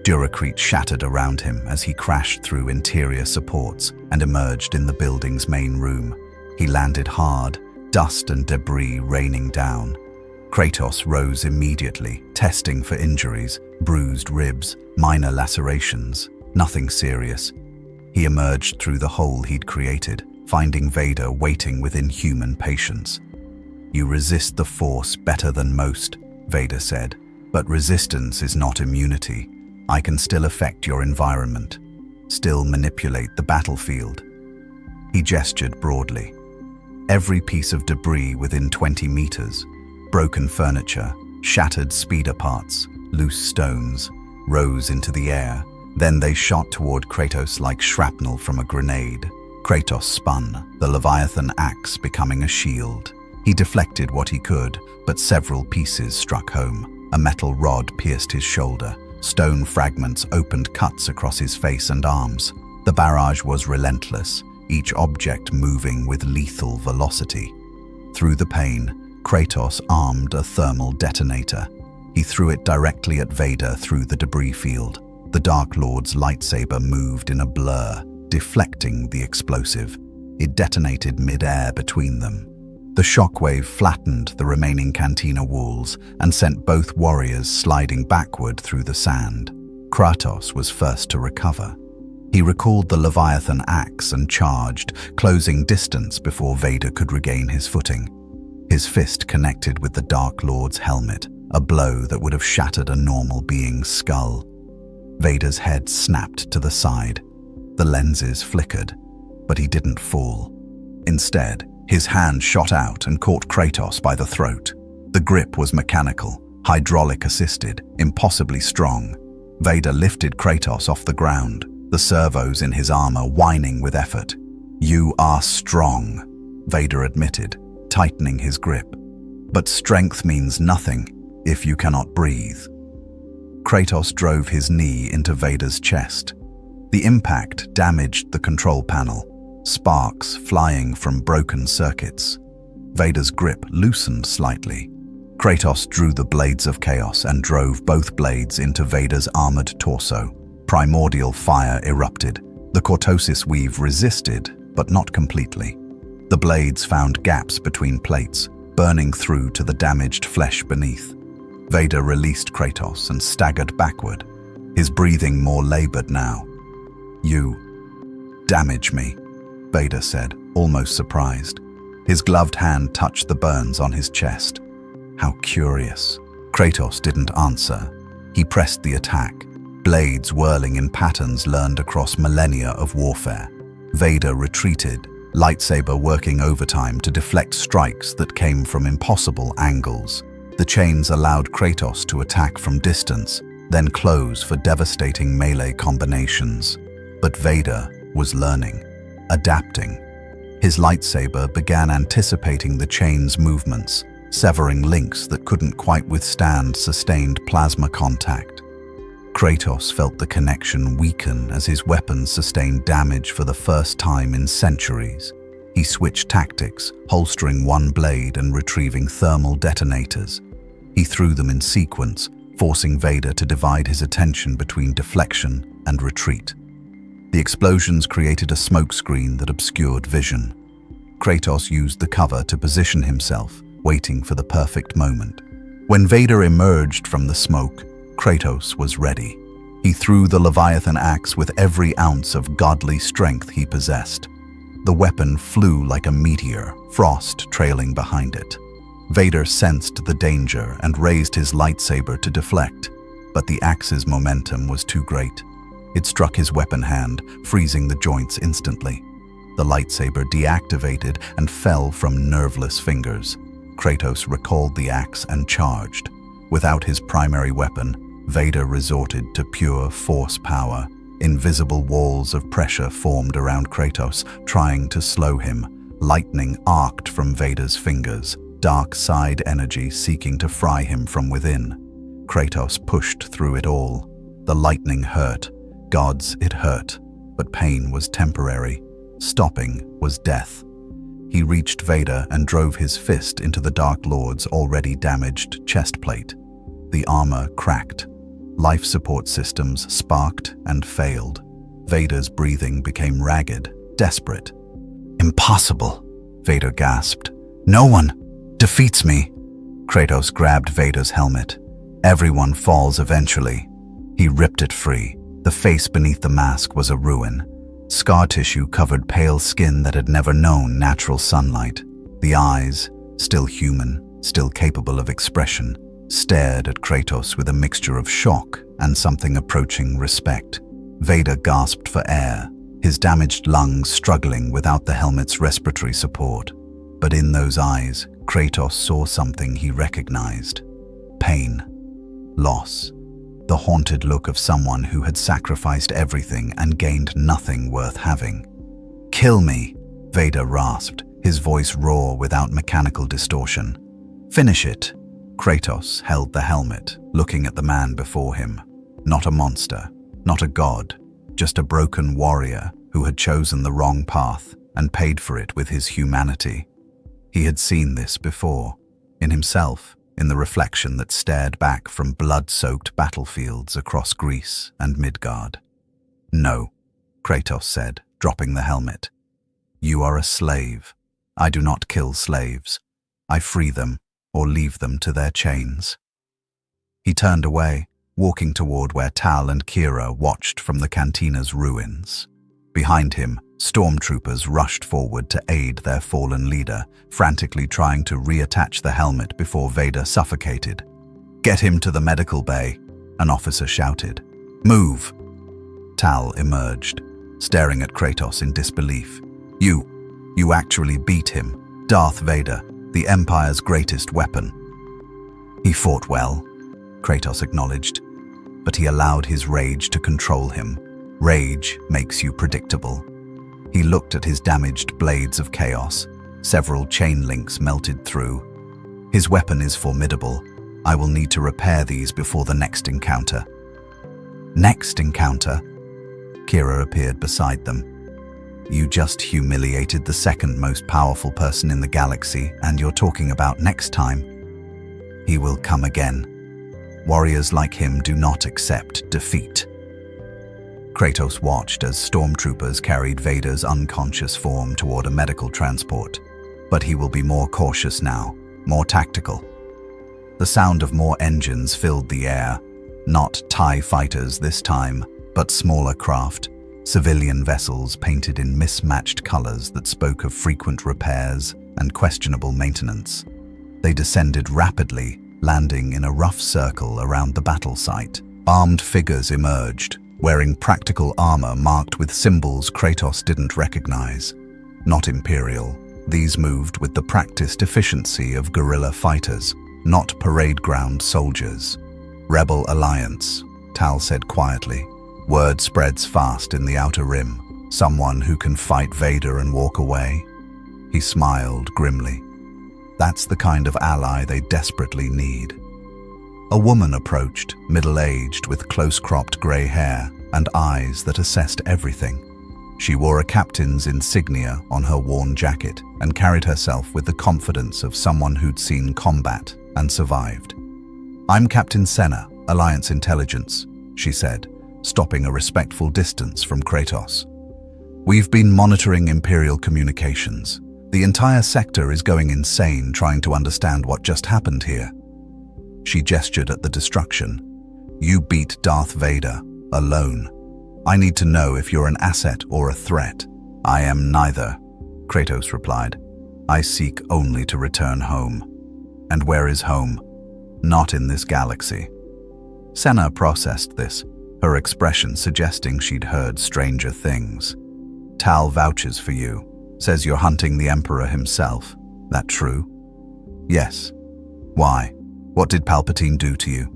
Duracrete shattered around him as he crashed through interior supports and emerged in the building's main room. He landed hard, dust and debris raining down. Kratos rose immediately, testing for injuries, bruised ribs, minor lacerations, nothing serious. He emerged through the hole he'd created, finding Vader waiting with inhuman patience. You resist the Force better than most, Vader said, but resistance is not immunity. I can still affect your environment, still manipulate the battlefield. He gestured broadly. Every piece of debris within 20 meters, broken furniture, shattered speeder parts, loose stones, rose into the air. Then they shot toward Kratos like shrapnel from a grenade. Kratos spun, the Leviathan axe becoming a shield. He deflected what he could, but several pieces struck home. A metal rod pierced his shoulder. Stone fragments opened cuts across his face and arms. The barrage was relentless, each object moving with lethal velocity. Through the pain, Kratos armed a thermal detonator. He threw it directly at Vader through the debris field. The Dark Lord's lightsaber moved in a blur, deflecting the explosive. It detonated mid-air between them. The shockwave flattened the remaining cantina walls and sent both warriors sliding backward through the sand. Kratos was first to recover. He recalled the Leviathan axe and charged, closing distance before Vader could regain his footing. His fist connected with the Dark Lord's helmet, a blow that would have shattered a normal being's skull. Vader's head snapped to the side. The lenses flickered, but he didn't fall. Instead, his hand shot out and caught Kratos by the throat. The grip was mechanical, hydraulic-assisted, impossibly strong. Vader lifted Kratos off the ground, the servos in his armor whining with effort. You are strong, Vader admitted, tightening his grip. But strength means nothing if you cannot breathe. Kratos drove his knee into Vader's chest. The impact damaged the control panel, sparks flying from broken circuits. Vader's grip loosened slightly. Kratos drew the blades of chaos and drove both blades into Vader's armored torso. Primordial fire erupted. The cortosis weave resisted, but not completely. The blades found gaps between plates, burning through to the damaged flesh beneath. Vader released Kratos and staggered backward, his breathing more labored now. "You damage me," Vader said, almost surprised. His gloved hand touched the burns on his chest. How curious. Kratos didn't answer. He pressed the attack, blades whirling in patterns learned across millennia of warfare. Vader retreated, lightsaber working overtime to deflect strikes that came from impossible angles. The chains allowed Kratos to attack from distance, then close for devastating melee combinations. But Vader was learning, adapting. His lightsaber began anticipating the chain's movements, severing links that couldn't quite withstand sustained plasma contact. Kratos felt the connection weaken as his weapon sustained damage for the first time in centuries. He switched tactics, holstering one blade and retrieving thermal detonators. He threw them in sequence, forcing Vader to divide his attention between deflection and retreat. The explosions created a smokescreen that obscured vision. Kratos used the cover to position himself, waiting for the perfect moment. When Vader emerged from the smoke, Kratos was ready. He threw the Leviathan axe with every ounce of godly strength he possessed. The weapon flew like a meteor, frost trailing behind it. Vader sensed the danger and raised his lightsaber to deflect, but the axe's momentum was too great. It struck his weapon hand, freezing the joints instantly. The lightsaber deactivated and fell from nerveless fingers. Kratos recalled the axe and charged. Without his primary weapon, Vader resorted to pure force power. Invisible walls of pressure formed around Kratos, trying to slow him. Lightning arced from Vader's fingers, dark side energy seeking to fry him from within. Kratos pushed through it all. The lightning hurt. Gods, it hurt. But pain was temporary. Stopping was death. He reached Vader and drove his fist into the Dark Lord's already damaged chest plate. The armor cracked. Life support systems sparked and failed. Vader's breathing became ragged, desperate. "Impossible," Vader gasped. "No one defeats me." Kratos grabbed Vader's helmet. "Everyone falls eventually." He ripped it free. The face beneath the mask was a ruin. Scar tissue covered pale skin that had never known natural sunlight. The eyes, still human, still capable of expression, stared at Kratos with a mixture of shock and something approaching respect. Vader gasped for air, his damaged lungs struggling without the helmet's respiratory support. But in those eyes, Kratos saw something he recognized. Pain. Loss. The haunted look of someone who had sacrificed everything and gained nothing worth having. "Kill me," Vader rasped, his voice raw without mechanical distortion. "Finish it." Kratos held the helmet, looking at the man before him. Not a monster, not a god, just a broken warrior who had chosen the wrong path and paid for it with his humanity. He had seen this before, in himself, in the reflection that stared back from blood-soaked battlefields across Greece and Midgard. "No," Kratos said, dropping the helmet. "You are a slave. I do not kill slaves. I free them or leave them to their chains." He turned away, walking toward where Tal and Kira watched from the cantina's ruins. Behind him, stormtroopers rushed forward to aid their fallen leader, frantically trying to reattach the helmet before Vader suffocated. "Get him to the medical bay," an officer shouted. "Move!" Tal emerged, staring at Kratos in disbelief. You actually beat him, Darth Vader, the Empire's greatest weapon." "He fought well," Kratos acknowledged, but he allowed his rage to control him. Rage makes you predictable. He looked at his damaged blades of chaos, several chain links melted through. "His weapon is formidable. I will need to repair these before the next encounter." "Next encounter?" Kira appeared beside them. "You just humiliated the second most powerful person in the galaxy, and you're talking about next time?" "He will come again. Warriors like him do not accept defeat." Kratos watched as stormtroopers carried Vader's unconscious form toward a medical transport. But he will be more cautious now, more tactical. The sound of more engines filled the air, not TIE fighters this time, but smaller craft, civilian vessels painted in mismatched colors that spoke of frequent repairs and questionable maintenance. They descended rapidly, landing in a rough circle around the battle site. Armed figures emerged, wearing practical armor marked with symbols Kratos didn't recognize. Not Imperial, these moved with the practiced efficiency of guerrilla fighters, not parade ground soldiers. Rebel Alliance, Tal said quietly. Word spreads fast in the Outer Rim. Someone who can fight Vader and walk away. He smiled grimly. That's the kind of ally they desperately need. A woman approached, middle-aged, with close-cropped grey hair and eyes that assessed everything. She wore a captain's insignia on her worn jacket and carried herself with the confidence of someone who'd seen combat and survived. "I'm Captain Senna, Alliance Intelligence," she said, stopping a respectful distance from Kratos. "We've been monitoring Imperial communications. The entire sector is going insane trying to understand what just happened here." She gestured at the destruction. "You beat Darth Vader, alone. I need to know if you're an asset or a threat." "I am neither," Kratos replied. "I seek only to return home." "And where is home?" "Not in this galaxy." Senna processed this, her expression suggesting she'd heard stranger things. "Tal vouches for you, says you're hunting the Emperor himself. That true?" "Yes." "Why? What did Palpatine do to you?"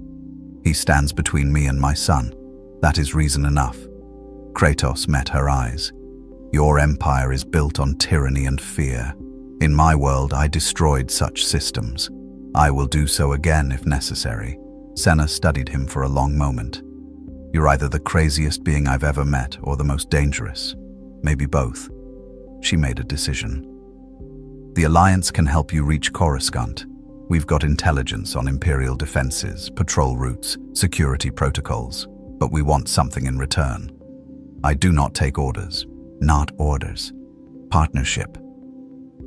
"He stands between me and my son. That is reason enough." Kratos met her eyes. "Your empire is built on tyranny and fear. In my world, I destroyed such systems. I will do so again if necessary." Senna studied him for a long moment. "You're either the craziest being I've ever met or the most dangerous. Maybe both." She made a decision. "The Alliance can help you reach Coruscant. We've got intelligence on Imperial defenses, patrol routes, security protocols, but we want something in return. I do not take orders. Not orders. Partnership."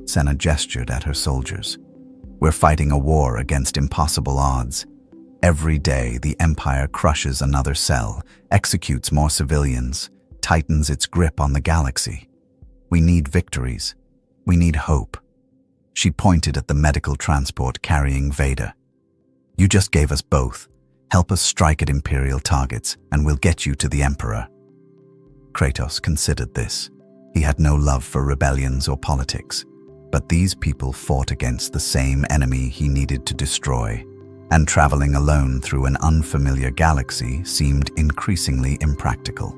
Senna gestured at her soldiers. "We're fighting a war against impossible odds. Every day, the Empire crushes another cell, executes more civilians, tightens its grip on the galaxy. We need victories. We need hope." She pointed at the medical transport carrying Vader. "You just gave us both. Help us strike at Imperial targets, and we'll get you to the Emperor." Kratos considered this. He had no love for rebellions or politics, but these people fought against the same enemy he needed to destroy, and traveling alone through an unfamiliar galaxy seemed increasingly impractical.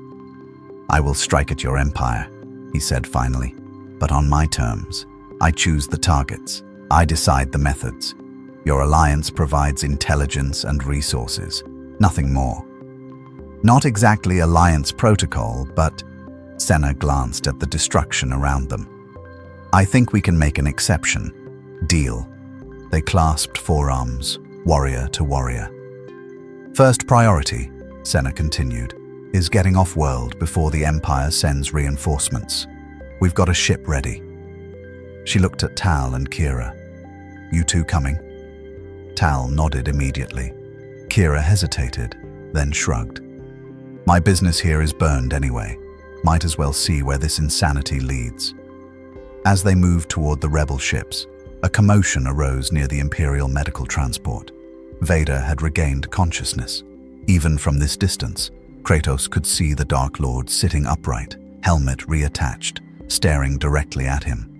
"I will strike at your empire," he said finally, "but on my terms. I choose the targets. I decide the methods. Your alliance provides intelligence and resources, nothing more." "Not exactly alliance protocol, but..." Senna glanced at the destruction around them. "I think we can make an exception. Deal." They clasped forearms, warrior to warrior. "First priority," Senna continued, "is getting off-world before the Empire sends reinforcements. We've got a ship ready." She looked at Tal and Kira. "You two coming?" Tal nodded immediately. Kira hesitated, then shrugged. "My business here is burned anyway. Might as well see where this insanity leads." As they moved toward the rebel ships, a commotion arose near the Imperial medical transport. Vader had regained consciousness. Even from this distance, Kratos could see the Dark Lord sitting upright, helmet reattached, staring directly at him.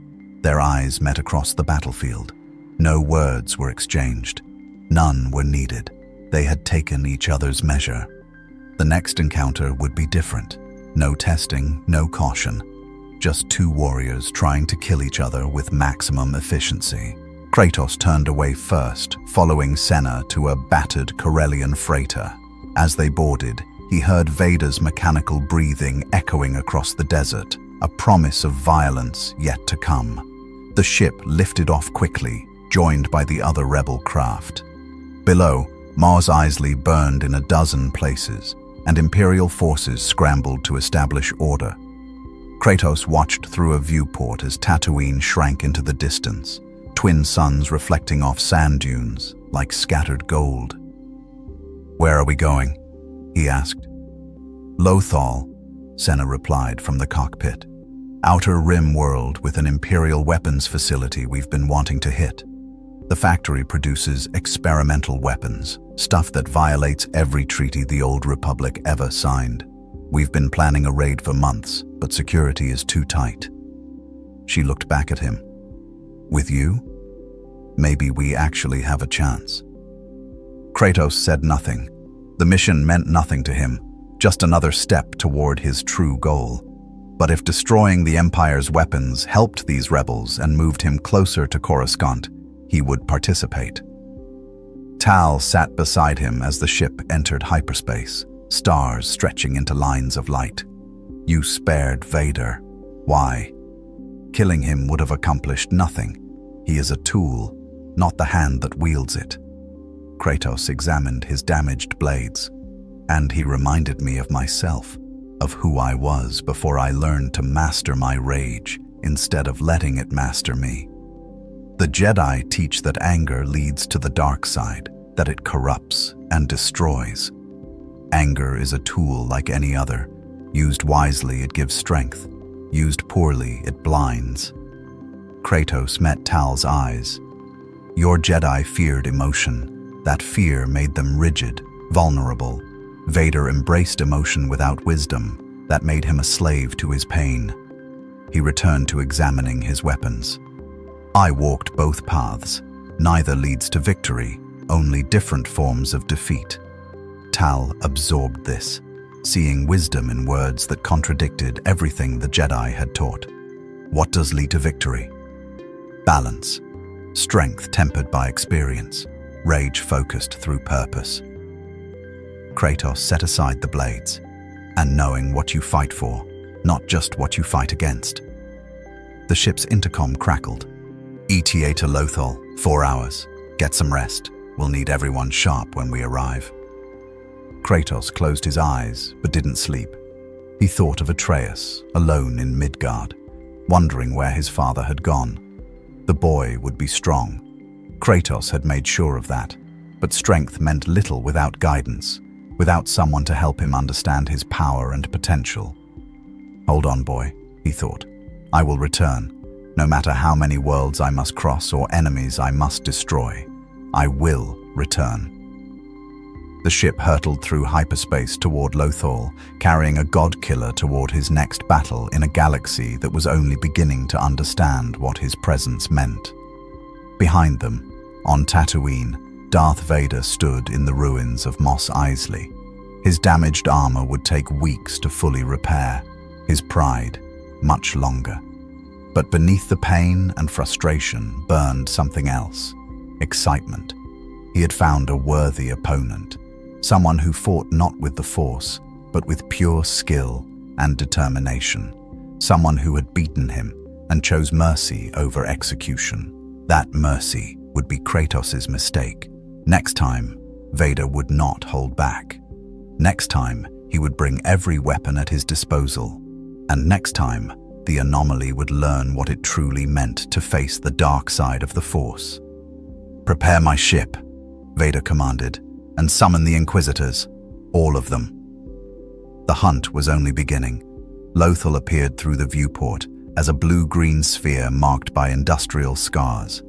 Their eyes met across the battlefield. No words were exchanged. None were needed. They had taken each other's measure. The next encounter would be different. No testing, no caution. Just two warriors trying to kill each other with maximum efficiency. Kratos turned away first, following Senna to a battered Corellian freighter. As they boarded, he heard Vader's mechanical breathing echoing across the desert, a promise of violence yet to come. The ship lifted off quickly, joined by the other rebel craft. Below, Mars Eisley burned in a dozen places. and Imperial forces scrambled to establish order. Kratos watched through a viewport as Tatooine shrank into the distance, twin suns reflecting off sand dunes like scattered gold. "Where are we going?" he asked. "Lothal," Senna replied from the cockpit. "Outer Rim world with an Imperial weapons facility we've been wanting to hit. The factory produces experimental weapons, stuff that violates every treaty the Old Republic ever signed. We've been planning a raid for months, but security is too tight." She looked back at him. "With you? Maybe we actually have a chance." Kratos said nothing. The mission meant nothing to him, just another step toward his true goal. But if destroying the Empire's weapons helped these rebels and moved him closer to Coruscant, he would participate. Tal sat beside him as the ship entered hyperspace, stars stretching into lines of light. "You spared Vader. Why?" "Killing him would have accomplished nothing. He is a tool, not the hand that wields it." Kratos examined his damaged blades, and he reminded me of myself, of who I was before I learned to master my rage instead of letting it master me. The Jedi teach that anger leads to the dark side, that it corrupts and destroys. Anger is a tool like any other. Used wisely, it gives strength. Used poorly, it blinds. Kratos met Tal's eyes. "Your Jedi feared emotion. That fear made them rigid, vulnerable. Vader embraced emotion without wisdom. That made him a slave to his pain." He returned to examining his weapons. "I walked both paths. Neither leads to victory, only different forms of defeat." Tal absorbed this, seeing wisdom in words that contradicted everything the Jedi had taught. What does lead to victory? Balance. Strength tempered by experience. Rage focused through purpose. Kratos set aside the blades, and knowing what you fight for, not just what you fight against. The ship's intercom crackled. "ETA to Lothal, 4 hours. Get some rest. We'll need everyone sharp when we arrive." Kratos closed his eyes, but didn't sleep. He thought of Atreus, alone in Midgard, wondering where his father had gone. The boy would be strong. Kratos had made sure of that, but strength meant little without guidance, without someone to help him understand his power and potential. "Hold on, boy," he thought. "I will return. No matter how many worlds I must cross or enemies I must destroy, I will return." The ship hurtled through hyperspace toward Lothal, carrying a god-killer toward his next battle in a galaxy that was only beginning to understand what his presence meant. Behind them, on Tatooine, Darth Vader stood in the ruins of Mos Eisley. His damaged armor would take weeks to fully repair, his pride much longer. But beneath the pain and frustration burned something else: excitement. He had found a worthy opponent, someone who fought not with the Force, but with pure skill and determination, someone who had beaten him and chose mercy over execution. That mercy would be Kratos' mistake. Next time, Vader would not hold back. Next time, he would bring every weapon at his disposal. And next time, the anomaly would learn what it truly meant to face the dark side of the Force. "Prepare my ship," Vader commanded, "and summon the Inquisitors, all of them." The hunt was only beginning. Lothal appeared through the viewport as a blue-green sphere marked by industrial scars.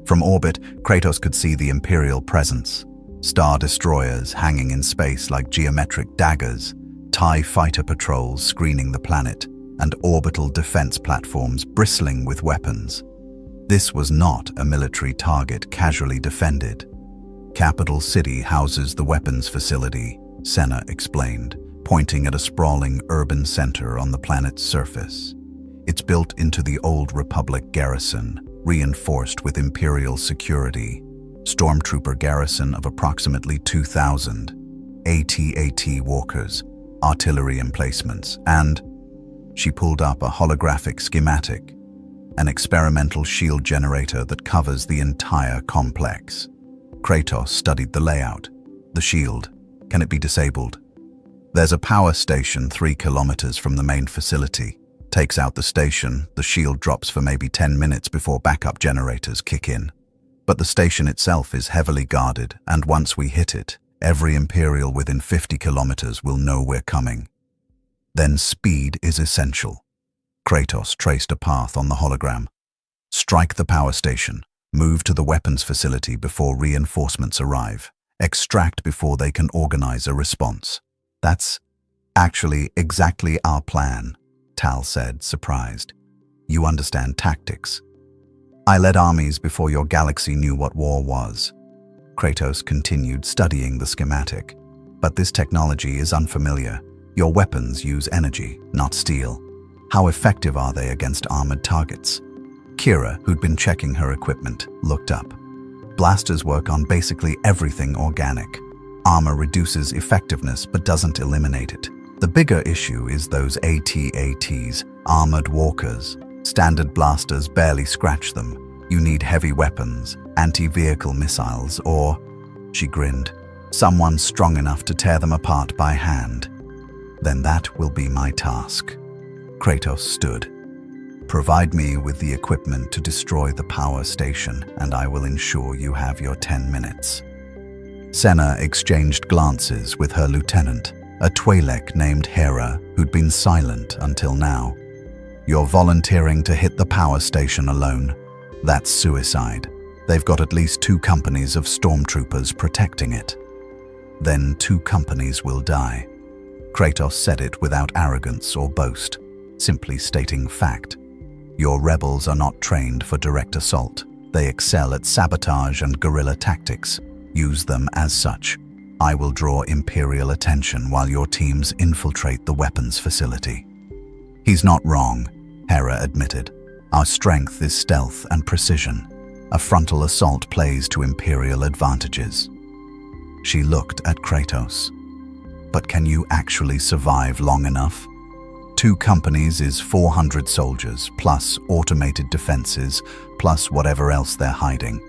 From orbit, Kratos could see the Imperial presence. Star destroyers hanging in space like geometric daggers, TIE fighter patrols screening the planet, and orbital defense platforms bristling with weapons. This was not a military target casually defended. "Capital City houses the weapons facility," Senna explained, pointing at a sprawling urban center on the planet's surface. "It's built into the Old Republic garrison, reinforced with Imperial security. Stormtrooper garrison of approximately 2,000, AT-AT walkers, artillery emplacements, and..." She pulled up a holographic schematic, an experimental shield generator that covers the entire complex. Kratos studied the layout. "The shield, can it be disabled?" There's a power station 3 kilometers from the main facility. Takes out the station, the shield drops for maybe 10 minutes before backup generators kick in. But the station itself is heavily guarded, and once we hit it, every Imperial within 50 kilometers will know we're coming. Then speed is essential. Kratos traced a path on the hologram. Strike the power station, move to the weapons facility before reinforcements arrive, extract before they can organize a response. That's actually exactly our plan, Tal said, surprised. You understand tactics. I led armies before your galaxy knew what war was. Kratos continued studying the schematic. But this technology is unfamiliar. Your weapons use energy, not steel. How effective are they against armored targets? Kira, who'd been checking her equipment, looked up. Blasters work on basically everything organic. Armor reduces effectiveness but doesn't eliminate it. The bigger issue is those AT-ATs, armored walkers. Standard blasters barely scratch them. You need heavy weapons, anti-vehicle missiles, or, she grinned, someone strong enough to tear them apart by hand. Then that will be my task. Kratos stood. Provide me with the equipment to destroy the power station, and I will ensure you have your 10 minutes. Senna exchanged glances with her lieutenant, a Twi'lek named Hera, who'd been silent until now. You're volunteering to hit the power station alone. That's suicide. They've got at least 2 companies of stormtroopers protecting it. Then 2 companies will die. Kratos said it without arrogance or boast, simply stating fact. Your rebels are not trained for direct assault. They excel at sabotage and guerrilla tactics. Use them as such. I will draw Imperial attention while your teams infiltrate the weapons facility. He's not wrong, Hera admitted. Our strength is stealth and precision. A frontal assault plays to Imperial advantages. She looked at Kratos. But can you actually survive long enough? 2 companies is 400 soldiers, plus automated defenses, plus whatever else they're hiding.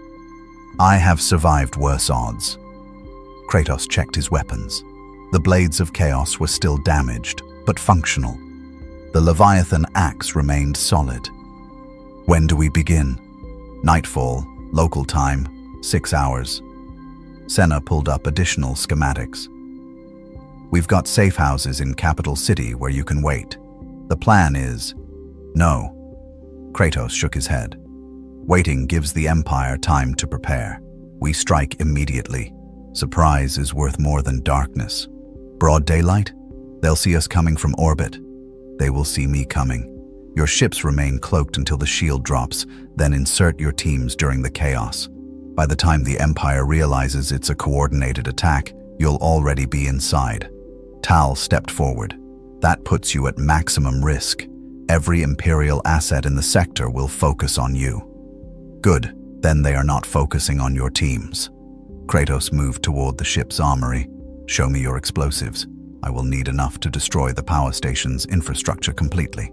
I have survived worse odds. Kratos checked his weapons. The blades of chaos were still damaged, but functional. The Leviathan axe remained solid. When do we begin? Nightfall, local time, 6 hours. Senna pulled up additional schematics. We've got safe houses in Capital City where you can wait. The plan is... No. Kratos shook his head. Waiting gives the Empire time to prepare. We strike immediately. Surprise is worth more than darkness. Broad daylight? They'll see us coming from orbit. They will see me coming. Your ships remain cloaked until the shield drops, then insert your teams during the chaos. By the time the Empire realizes it's a coordinated attack, you'll already be inside. Tal stepped forward. That puts you at maximum risk. Every Imperial asset in the sector will focus on you. Good, then they are not focusing on your teams. Kratos moved toward the ship's armory. Show me your explosives. I will need enough to destroy the power station's infrastructure completely.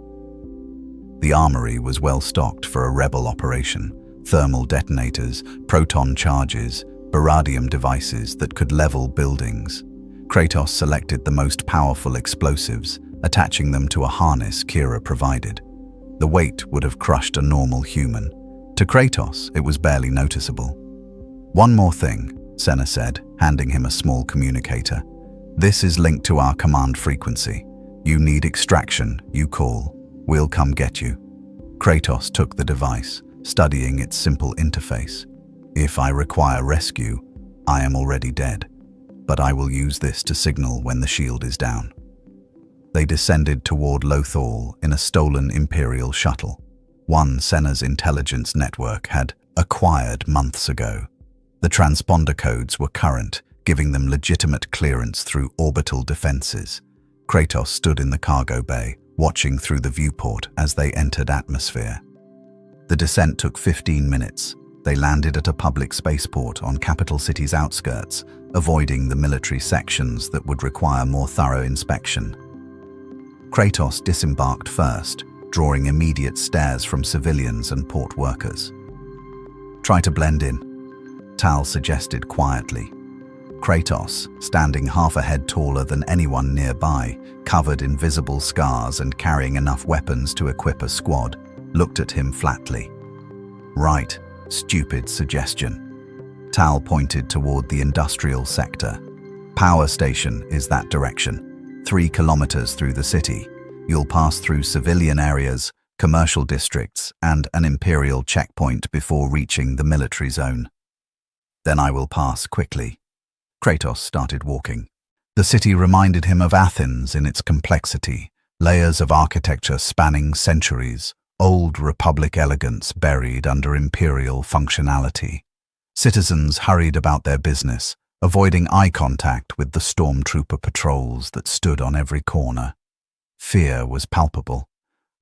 The armory was well stocked for a rebel operation. Thermal detonators, proton charges, baradium devices that could level buildings. Kratos selected the most powerful explosives, attaching them to a harness Kira provided. The weight would have crushed a normal human. To Kratos, it was barely noticeable. One more thing, Senna said, handing him a small communicator. This is linked to our command frequency. You need extraction, you call. We'll come get you. Kratos took the device, studying its simple interface. If I require rescue, I am already dead. But I will use this to signal when the shield is down. They descended toward Lothal in a stolen Imperial shuttle. One Senna's intelligence network had acquired months ago. The transponder codes were current, giving them legitimate clearance through orbital defenses. Kratos stood in the cargo bay, watching through the viewport as they entered atmosphere. The descent took 15 minutes. They landed at a public spaceport on Capital City's outskirts, avoiding the military sections that would require more thorough inspection. Kratos disembarked first, drawing immediate stares from civilians and port workers. Try to blend in, Tal suggested quietly. Kratos, standing half a head taller than anyone nearby, covered in visible scars and carrying enough weapons to equip a squad, looked at him flatly. Right, stupid suggestion. Tal pointed toward the industrial sector. Power station is that direction. 3 kilometers through the city. You'll pass through civilian areas, commercial districts, and an Imperial checkpoint before reaching the military zone. Then I will pass quickly. Kratos started walking. The city reminded him of Athens in its complexity, layers of architecture spanning centuries, old Republic elegance buried under Imperial functionality. Citizens hurried about their business, avoiding eye contact with the stormtrooper patrols that stood on every corner. Fear was palpable,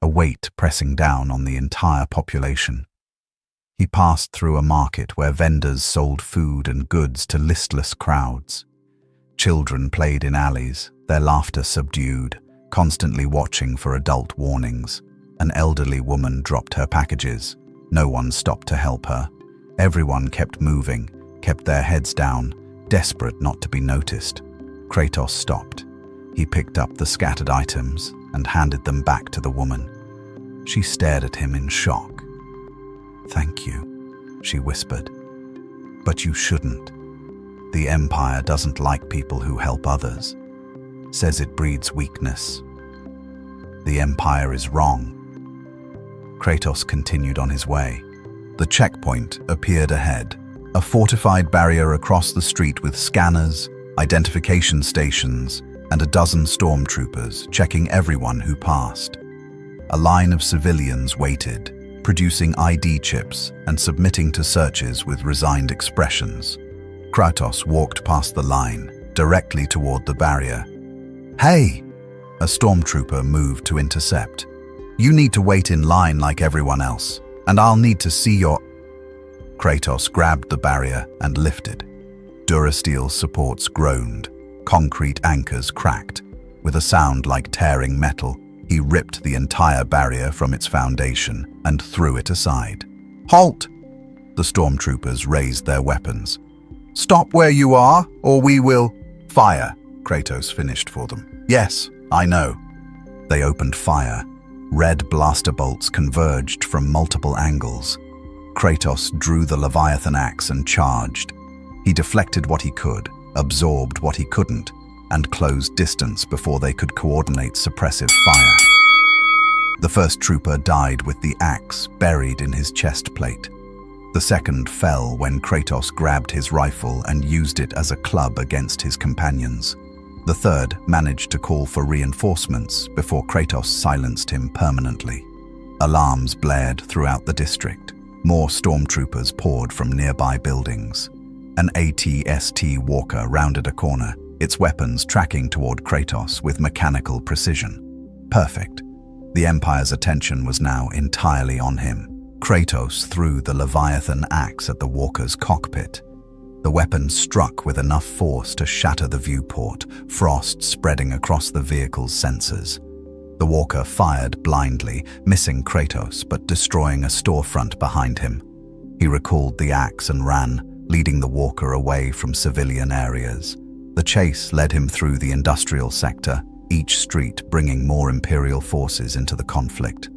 a weight pressing down on the entire population. He passed through a market where vendors sold food and goods to listless crowds. Children played in alleys, their laughter subdued, constantly watching for adult warnings. An elderly woman dropped her packages. No one stopped to help her. Everyone kept moving, kept their heads down, desperate not to be noticed. Kratos stopped. He picked up the scattered items and handed them back to the woman. She stared at him in shock. "Thank you," she whispered. "But you shouldn't. The Empire doesn't like people who help others. Says it breeds weakness. The Empire is wrong." Kratos continued on his way. The checkpoint appeared ahead, a fortified barrier across the street with scanners, identification stations, and a dozen stormtroopers checking everyone who passed. A line of civilians waited, producing ID chips and submitting to searches with resigned expressions. Kratos walked past the line, directly toward the barrier. "Hey!" A stormtrooper moved to intercept. "You need to wait in line like everyone else, and I'll need to see your..." Kratos grabbed the barrier and lifted. Durasteel supports groaned. Concrete anchors cracked. With a sound like tearing metal, he ripped the entire barrier from its foundation and threw it aside. "Halt!" The stormtroopers raised their weapons. "Stop where you are, or we will..." "Fire," Kratos finished for them. "Yes, I know." They opened fire. Red blaster bolts converged from multiple angles. Kratos drew the Leviathan axe and charged. He deflected what he could, absorbed what he couldn't, and closed distance before they could coordinate suppressive fire. The first trooper died with the axe buried in his chest plate. The second fell when Kratos grabbed his rifle and used it as a club against his companions. The third managed to call for reinforcements before Kratos silenced him permanently. Alarms blared throughout the district. More stormtroopers poured from nearby buildings. An AT-ST walker rounded a corner, its weapons tracking toward Kratos with mechanical precision. Perfect. The Empire's attention was now entirely on him. Kratos threw the Leviathan axe at the walker's cockpit. The weapon struck with enough force to shatter the viewport, frost spreading across the vehicle's sensors. The walker fired blindly, missing Kratos but destroying a storefront behind him. He recalled the axe and ran, leading the walker away from civilian areas. The chase led him through the industrial sector, each street bringing more Imperial forces into the conflict.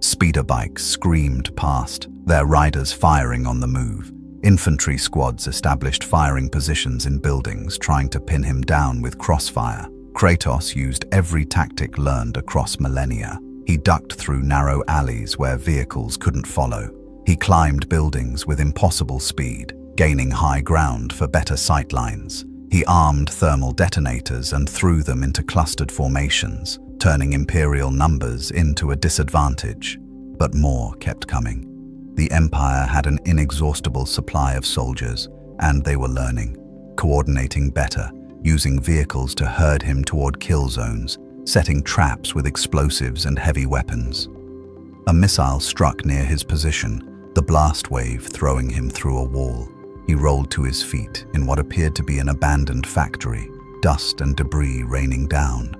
Speeder bikes screamed past, their riders firing on the move. Infantry squads established firing positions in buildings, trying to pin him down with crossfire. Kratos used every tactic learned across millennia. He ducked through narrow alleys where vehicles couldn't follow. He climbed buildings with impossible speed, gaining high ground for better sightlines. He armed thermal detonators and threw them into clustered formations, turning Imperial numbers into a disadvantage. But more kept coming. The Empire had an inexhaustible supply of soldiers, and they were learning, coordinating better, using vehicles to herd him toward kill zones, setting traps with explosives and heavy weapons. A missile struck near his position, the blast wave throwing him through a wall. He rolled to his feet in what appeared to be an abandoned factory, dust and debris raining down.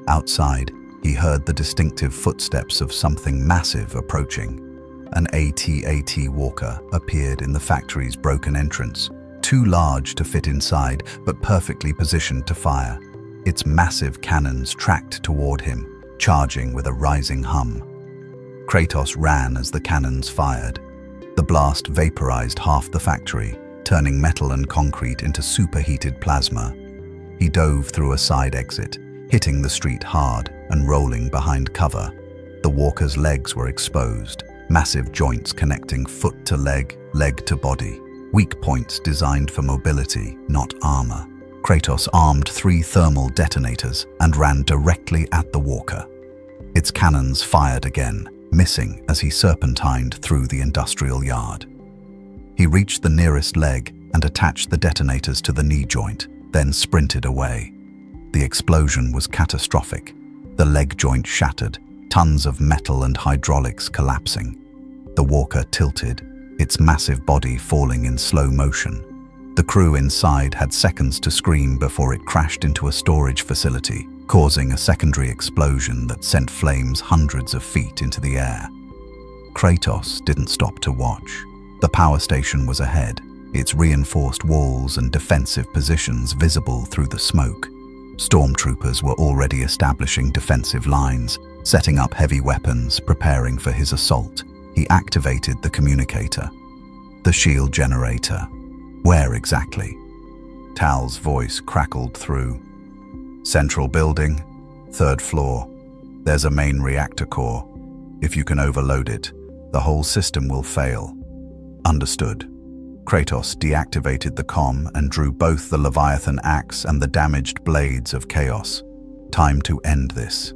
Outside, he heard the distinctive footsteps of something massive approaching. An AT-AT walker appeared in the factory's broken entrance, too large to fit inside, but perfectly positioned to fire. Its massive cannons tracked toward him, charging with a rising hum. Kratos ran as the cannons fired. The blast vaporized half the factory, turning metal and concrete into superheated plasma. He dove through a side exit, hitting the street hard and rolling behind cover. The walker's legs were exposed, massive joints connecting foot to leg, leg to body. Weak points designed for mobility, not armor. Kratos armed 3 thermal detonators and ran directly at the walker. Its cannons fired again, missing as he serpentined through the industrial yard. He reached the nearest leg and attached the detonators to the knee joint, then sprinted away. The explosion was catastrophic. The leg joint shattered, tons of metal and hydraulics collapsing. The walker tilted, its massive body falling in slow motion. The crew inside had seconds to scream before it crashed into a storage facility, causing a secondary explosion that sent flames hundreds of feet into the air. Kratos didn't stop to watch. The power station was ahead, its reinforced walls and defensive positions visible through the smoke. Stormtroopers were already establishing defensive lines, setting up heavy weapons, preparing for his assault. He activated the communicator. The shield generator. Where exactly? Tal's voice crackled through. Central building, 3rd floor. There's a main reactor core. If you can overload it, the whole system will fail. Understood. Kratos deactivated the comm and drew both the Leviathan axe and the damaged blades of Chaos. Time to end this.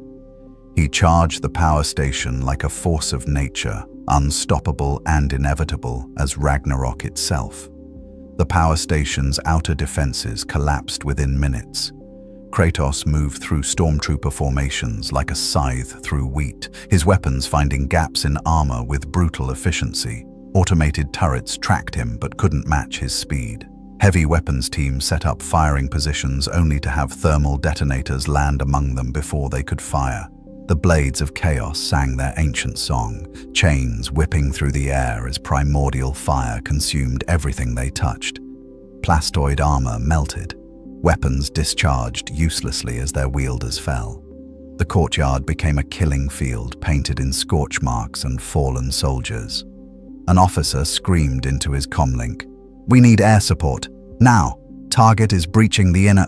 He charged the power station like a force of nature, unstoppable and inevitable as Ragnarok itself. The power station's outer defenses collapsed within minutes. Kratos moved through stormtrooper formations like a scythe through wheat, his weapons finding gaps in armor with brutal efficiency. Automated turrets tracked him but couldn't match his speed. Heavy weapons teams set up firing positions only to have thermal detonators land among them before they could fire. The blades of Chaos sang their ancient song, chains whipping through the air as primordial fire consumed everything they touched. Plastoid armor melted. Weapons discharged uselessly as their wielders fell. The courtyard became a killing field painted in scorch marks and fallen soldiers. An officer screamed into his comlink, "We need air support, now! Target is breaching the inner..."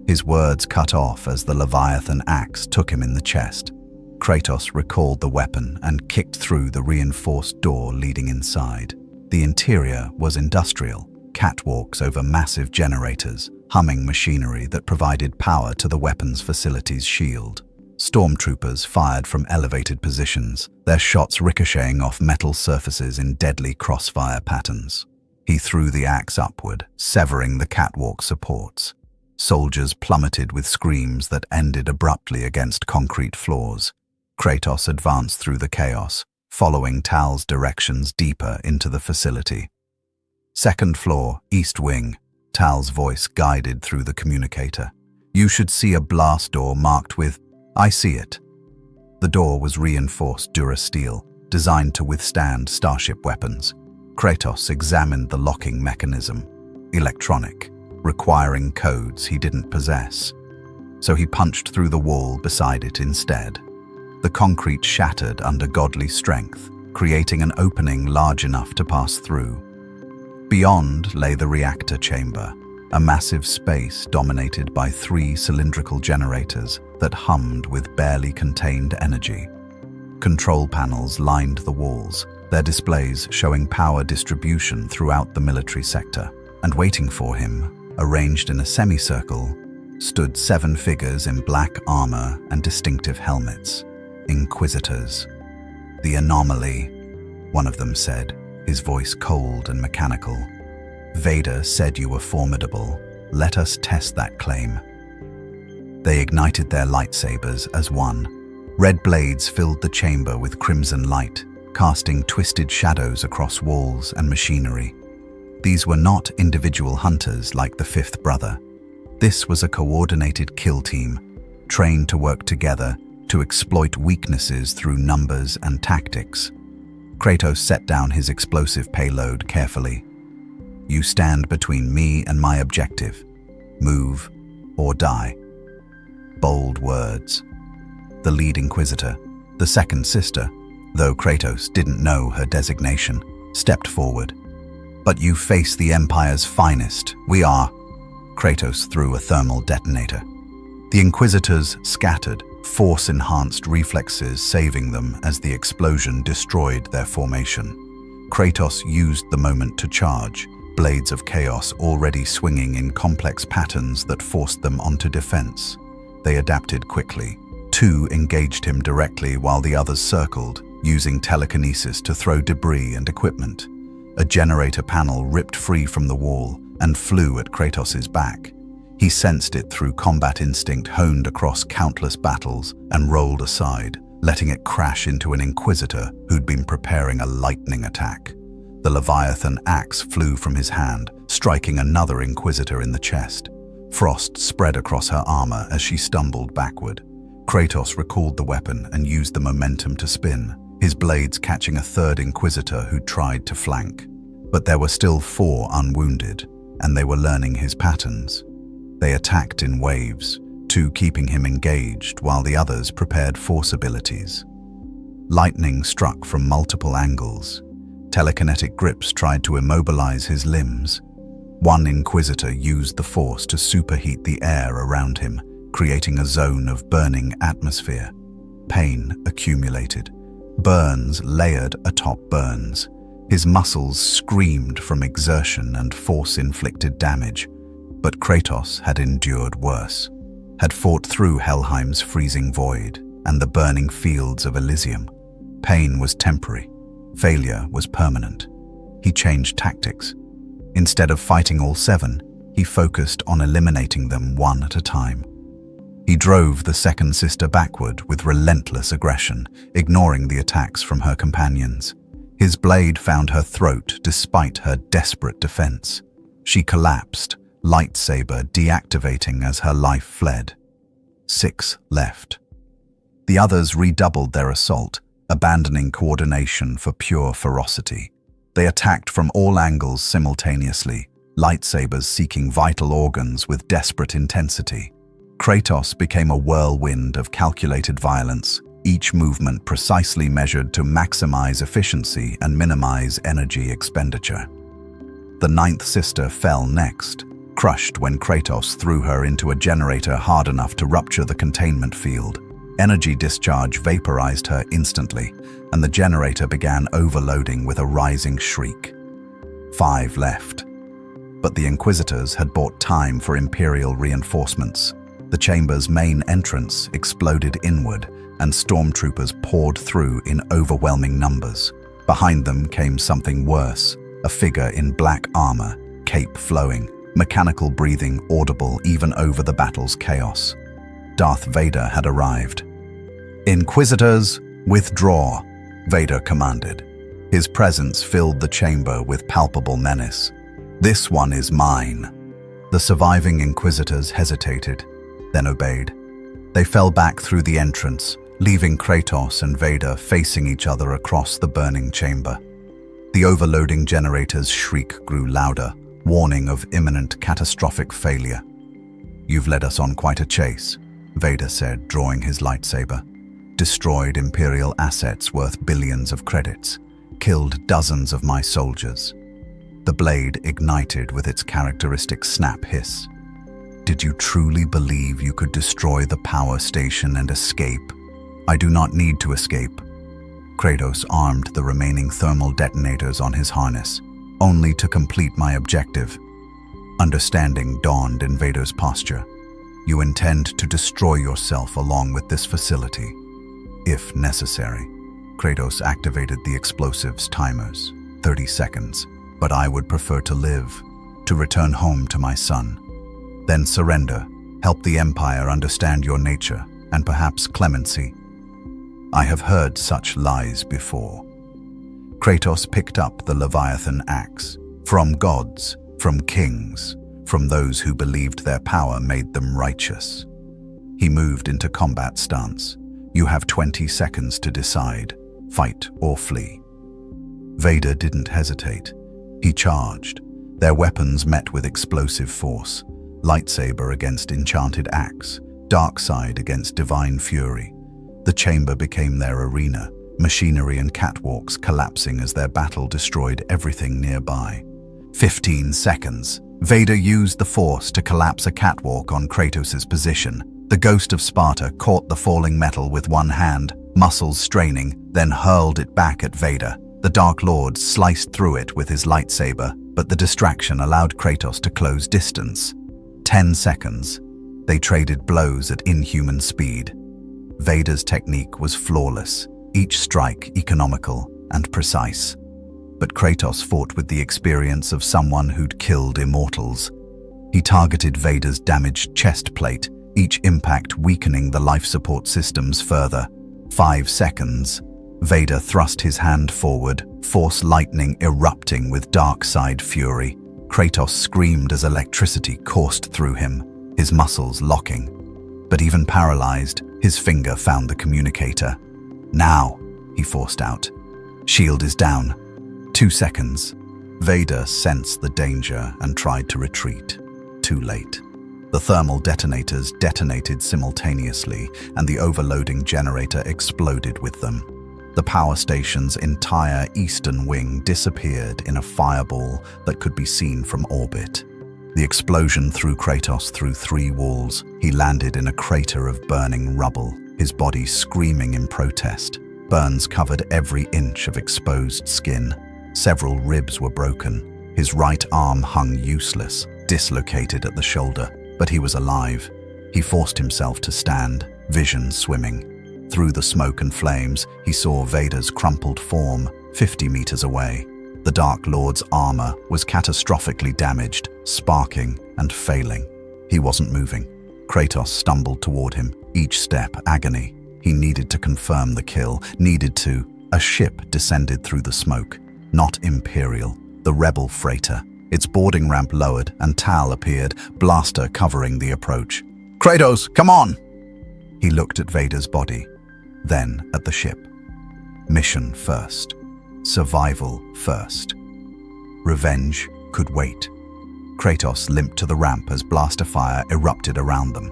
His words cut off as the Leviathan axe took him in the chest. Kratos recalled the weapon and kicked through the reinforced door leading inside. The interior was industrial, catwalks over massive generators, humming machinery that provided power to the weapons facility's shield. Stormtroopers fired from elevated positions, their shots ricocheting off metal surfaces in deadly crossfire patterns. He threw the axe upward, severing the catwalk supports. Soldiers plummeted with screams that ended abruptly against concrete floors. Kratos advanced through the chaos, following Tal's directions deeper into the facility. 2nd floor, East Wing. Tal's voice guided through the communicator. "You should see a blast door marked with, 'I see it.'" The door was reinforced durasteel, designed to withstand starship weapons. Kratos examined the locking mechanism. Electronic, requiring codes he didn't possess. So he punched through the wall beside it instead. The concrete shattered under godly strength, creating an opening large enough to pass through. Beyond lay the reactor chamber, a massive space dominated by 3 cylindrical generators that hummed with barely contained energy. Control panels lined the walls, their displays showing power distribution throughout the military sector. And waiting for him, arranged in a semicircle, stood 7 figures in black armor and distinctive helmets. Inquisitors. "The anomaly," one of them said, his voice cold and mechanical. "Vader said you were formidable. Let us test that claim." They ignited their lightsabers as one. Red blades filled the chamber with crimson light, casting twisted shadows across walls and machinery. These were not individual hunters like the 5th brother. This was a coordinated kill team, trained to work together to exploit weaknesses through numbers and tactics. Kratos set down his explosive payload carefully. You stand between me and my objective. Move or die. Bold words. The lead Inquisitor, the second sister, though Kratos didn't know her designation, stepped forward. But you face the Empire's finest. We are... Kratos threw a thermal detonator. The Inquisitors scattered, force-enhanced reflexes saving them as the explosion destroyed their formation. Kratos used the moment to charge, blades of chaos already swinging in complex patterns that forced them onto defense. They adapted quickly. Two engaged him directly while the others circled, using telekinesis to throw debris and equipment. A generator panel ripped free from the wall and flew at Kratos' back. He sensed it through combat instinct honed across countless battles and rolled aside, letting it crash into an Inquisitor who'd been preparing a lightning attack. The Leviathan axe flew from his hand, striking another Inquisitor in the chest. Frost spread across her armor as she stumbled backward. Kratos recalled the weapon and used the momentum to spin, his blades catching a third Inquisitor who tried to flank. But there were still 4 unwounded, and they were learning his patterns. They attacked in waves, 2 keeping him engaged while the others prepared force abilities. Lightning struck from multiple angles. Telekinetic grips tried to immobilize his limbs. One Inquisitor used the force to superheat the air around him, creating a zone of burning atmosphere. Pain accumulated. Burns layered atop burns. His muscles screamed from exertion and force-inflicted damage. But Kratos had endured worse, had fought through Helheim's freezing void and the burning fields of Elysium. Pain was temporary. Failure was permanent. He changed tactics. Instead of fighting all 7, he focused on eliminating them one at a time. He drove the second sister backward with relentless aggression, ignoring the attacks from her companions. His blade found her throat despite her desperate defense. She collapsed, lightsaber deactivating as her life fled. 6 left. The others redoubled their assault, abandoning coordination for pure ferocity. They attacked from all angles simultaneously, lightsabers seeking vital organs with desperate intensity. Kratos became a whirlwind of calculated violence, each movement precisely measured to maximize efficiency and minimize energy expenditure. The 9th sister fell next, crushed when Kratos threw her into a generator hard enough to rupture the containment field. Energy discharge vaporized her instantly, and the generator began overloading with a rising shriek. 5 left. But the Inquisitors had bought time for Imperial reinforcements. The chamber's main entrance exploded inward, and stormtroopers poured through in overwhelming numbers. Behind them came something worse, a figure in black armor, cape flowing, mechanical breathing audible even over the battle's chaos. Darth Vader had arrived. "Inquisitors, withdraw," Vader commanded. His presence filled the chamber with palpable menace. "This one is mine." The surviving Inquisitors hesitated, then obeyed. They fell back through the entrance, leaving Kratos and Vader facing each other across the burning chamber. The overloading generator's shriek grew louder, warning of imminent catastrophic failure. "You've led us on quite a chase," Vader said, drawing his lightsaber. "Destroyed Imperial assets worth billions of credits, killed dozens of my soldiers." The blade ignited with its characteristic snap hiss. "Did you truly believe you could destroy the power station and escape? I do not need to escape." Kratos armed the remaining thermal detonators on his harness, only to complete my objective. Understanding dawned in Vader's posture. "You intend to destroy yourself along with this facility, if necessary." Kratos activated the explosives timers. 30 seconds. "But I would prefer to live, to return home to my son. Then surrender, help the Empire understand your nature, and perhaps clemency." "I have heard such lies before." Kratos picked up the Leviathan axe. From gods, from kings, from those who believed their power made them righteous. He moved into combat stance. "You have 20 seconds to decide, fight or flee." Vader didn't hesitate. He charged. Their weapons met with explosive force, lightsaber against enchanted axe, dark side against divine fury. The chamber became their arena, machinery and catwalks collapsing as their battle destroyed everything nearby. 15 seconds. Vader used the Force to collapse a catwalk on Kratos' position. The Ghost of Sparta caught the falling metal with one hand, muscles straining, then hurled it back at Vader. The Dark Lord sliced through it with his lightsaber, but the distraction allowed Kratos to close distance. 10 seconds. They traded blows at inhuman speed. Vader's technique was flawless, each strike economical and precise. But Kratos fought with the experience of someone who'd killed immortals. He targeted Vader's damaged chest plate, each impact weakening the life support systems further. 5 seconds. Vader thrust his hand forward, Force lightning erupting with dark side fury. Kratos screamed as electricity coursed through him, his muscles locking. But even paralyzed, his finger found the communicator. "Now," he forced out. "Shield is down." 2 seconds. Vader sensed the danger and tried to retreat. Too late. The thermal detonators detonated simultaneously, and the overloading generator exploded with them. The power station's entire eastern wing disappeared in a fireball that could be seen from orbit. The explosion threw Kratos through 3 walls. He landed in a crater of burning rubble, his body screaming in protest. Burns covered every inch of exposed skin. Several ribs were broken. His right arm hung useless, dislocated at the shoulder, but he was alive. He forced himself to stand, vision swimming. Through the smoke and flames, he saw Vader's crumpled form 50 meters away. The Dark Lord's armor was catastrophically damaged, sparking and failing. He wasn't moving. Kratos stumbled toward him, each step agony. He needed to confirm the kill, needed to. A ship descended through the smoke. Not Imperial, the rebel freighter. Its boarding ramp lowered and Tal appeared, blaster covering the approach. "Kratos, come on!" He looked at Vader's body, then at the ship. Mission first. Survival first. Revenge could wait. Kratos limped to the ramp as blaster fire erupted around them.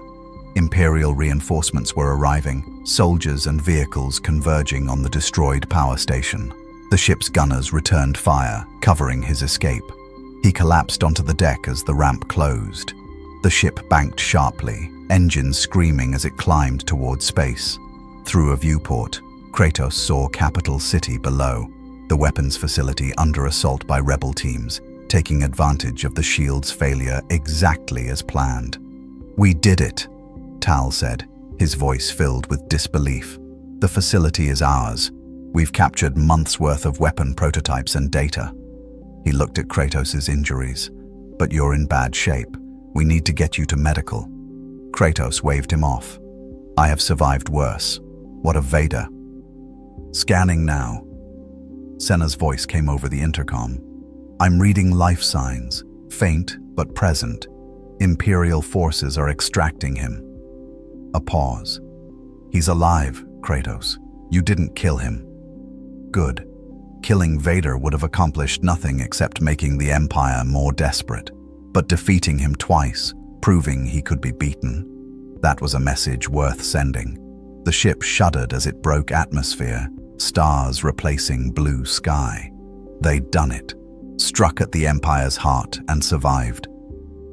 Imperial reinforcements were arriving, soldiers and vehicles converging on the destroyed power station. The ship's gunners returned fire, covering his escape. He collapsed onto the deck as the ramp closed. The ship banked sharply, engines screaming as it climbed toward space. Through a viewport, Kratos saw Capital City below, the weapons facility under assault by rebel teams, taking advantage of the shield's failure exactly as planned. "We did it," Tal said, his voice filled with disbelief. "The facility is ours. We've captured months' worth of weapon prototypes and data." He looked at Kratos' injuries. "But you're in bad shape. We need to get you to medical." Kratos waved him off. "I have survived worse. What of Vader?" "Scanning now." Senna's voice came over the intercom. "I'm reading life signs, faint but present. Imperial forces are extracting him." A pause. "He's alive, Kratos. You didn't kill him." "Good. Killing Vader would have accomplished nothing except making the Empire more desperate. But defeating him twice, proving he could be beaten, that was a message worth sending." The ship shuddered as it broke atmosphere, stars replacing blue sky. They'd done it, struck at the Empire's heart and survived.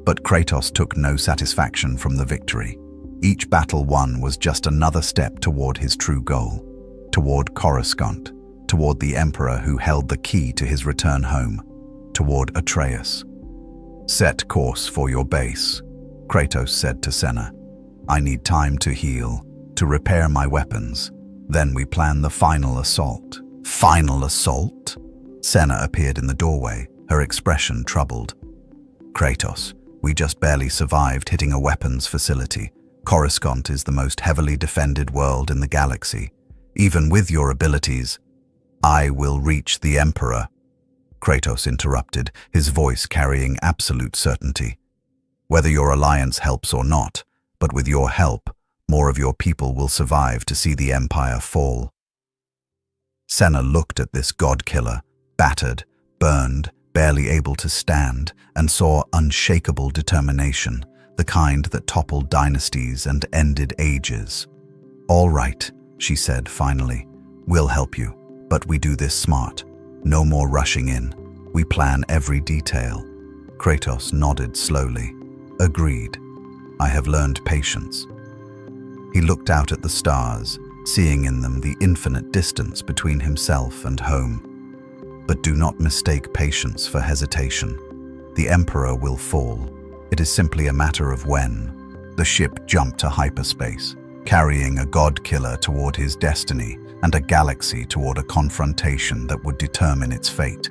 But Kratos took no satisfaction from the victory. Each battle won was just another step toward his true goal, toward Coruscant, toward the Emperor who held the key to his return home, toward Atreus. "Set course for your base," Kratos said to Senna. "I need time to heal, to repair my weapons. Then we plan the final assault." "Final assault?" Senna appeared in the doorway, her expression troubled. "Kratos, we just barely survived hitting a weapons facility. Coruscant is the most heavily defended world in the galaxy. Even with your abilities, I will reach the Emperor," Kratos interrupted, his voice carrying absolute certainty. "Whether your alliance helps or not, but with your help, more of your people will survive to see the Empire fall." Senna looked at this god-killer, battered, burned, barely able to stand, and saw unshakable determination, the kind that toppled dynasties and ended ages. "All right," she said finally. "We'll help you, but we do this smart. No more rushing in. We plan every detail." Kratos nodded slowly. "Agreed. I have learned patience." He looked out at the stars, seeing in them the infinite distance between himself and home. But do not mistake patience for hesitation. The Emperor will fall. It is simply a matter of when. The ship jumped to hyperspace, carrying a god-killer toward his destiny and a galaxy toward a confrontation that would determine its fate.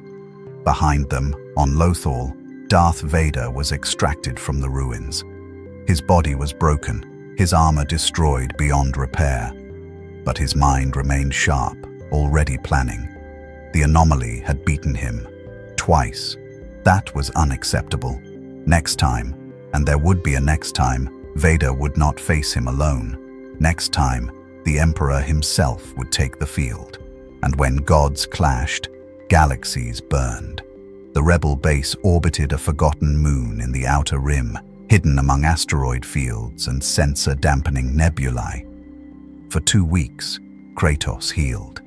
Behind them, on Lothal, Darth Vader was extracted from the ruins. His body was broken, his armor destroyed beyond repair. But his mind remained sharp, already planning. The anomaly had beaten him. Twice. That was unacceptable. Next time, and there would be a next time, Vader would not face him alone. Next time, the Emperor himself would take the field. And when gods clashed, galaxies burned. The rebel base orbited a forgotten moon in the outer rim, hidden among asteroid fields and sensor-dampening nebulae. For 2 weeks, Kratos healed.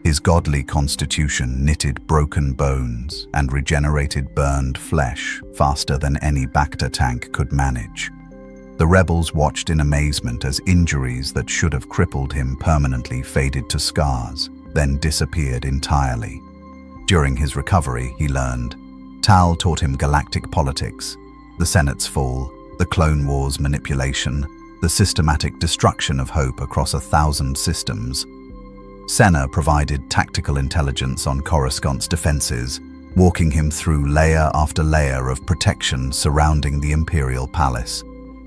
His godly constitution knitted broken bones and regenerated burned flesh faster than any Bacta tank could manage. The rebels watched in amazement as injuries that should have crippled him permanently faded to scars, then disappeared entirely. During his recovery, he learned. Tal taught him galactic politics, the Senate's fall, the Clone Wars manipulation, the systematic destruction of hope across 1,000 systems. Senna provided tactical intelligence on Coruscant's defenses, walking him through layer after layer of protection surrounding the Imperial Palace.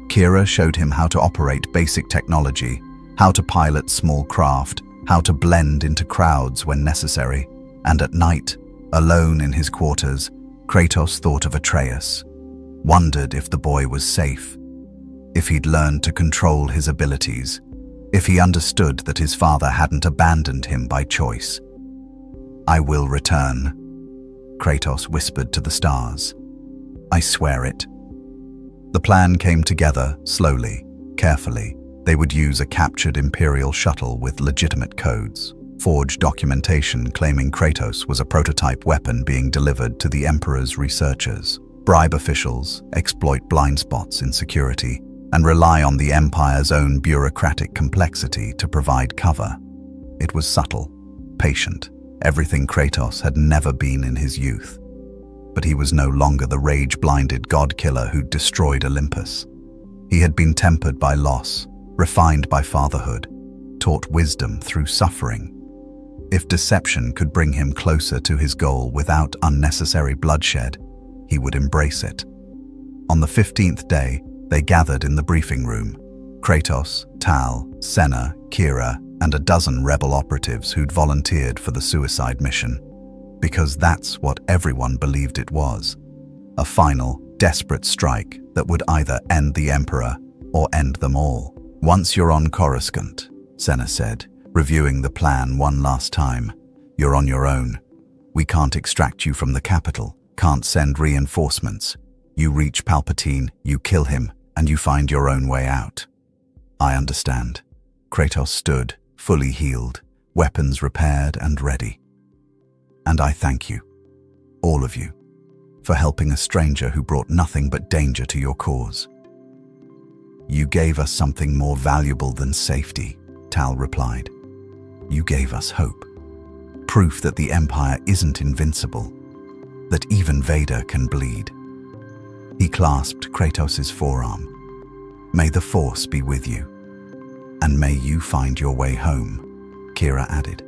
Kira showed him how to operate basic technology, how to pilot small craft, how to blend into crowds when necessary. And at night, alone in his quarters, Kratos thought of Atreus, wondered if the boy was safe, if he'd learned to control his abilities, if he understood that his father hadn't abandoned him by choice. "I will return," Kratos whispered to the stars. "I swear it." The plan came together slowly, carefully. They would use a captured Imperial shuttle with legitimate codes, forge documentation claiming Kratos was a prototype weapon being delivered to the Emperor's researchers, bribe officials, exploit blind spots in security, and rely on the Empire's own bureaucratic complexity to provide cover. It was subtle, patient, everything Kratos had never been in his youth. But he was no longer the rage-blinded god-killer who'd destroyed Olympus. He had been tempered by loss, refined by fatherhood, taught wisdom through suffering. If deception could bring him closer to his goal without unnecessary bloodshed, he would embrace it. On the 15th day, they gathered in the briefing room. Kratos, Tal, Senna, Kira, and a dozen rebel operatives who'd volunteered for the suicide mission. Because that's what everyone believed it was. A final, desperate strike that would either end the Emperor or end them all. "Once you're on Coruscant," Senna said, reviewing the plan one last time, "you're on your own. We can't extract you from the capital, can't send reinforcements. You reach Palpatine, you kill him, and you find your own way out." "I understand." Kratos stood, fully healed, weapons repaired and ready. "And I thank you, all of you, for helping a stranger who brought nothing but danger to your cause." "You gave us something more valuable than safety," Tal replied. "You gave us hope. Proof that the Empire isn't invincible, that even Vader can bleed." He clasped Kratos' forearm. "May the Force be with you. And may you find your way home," Kira added.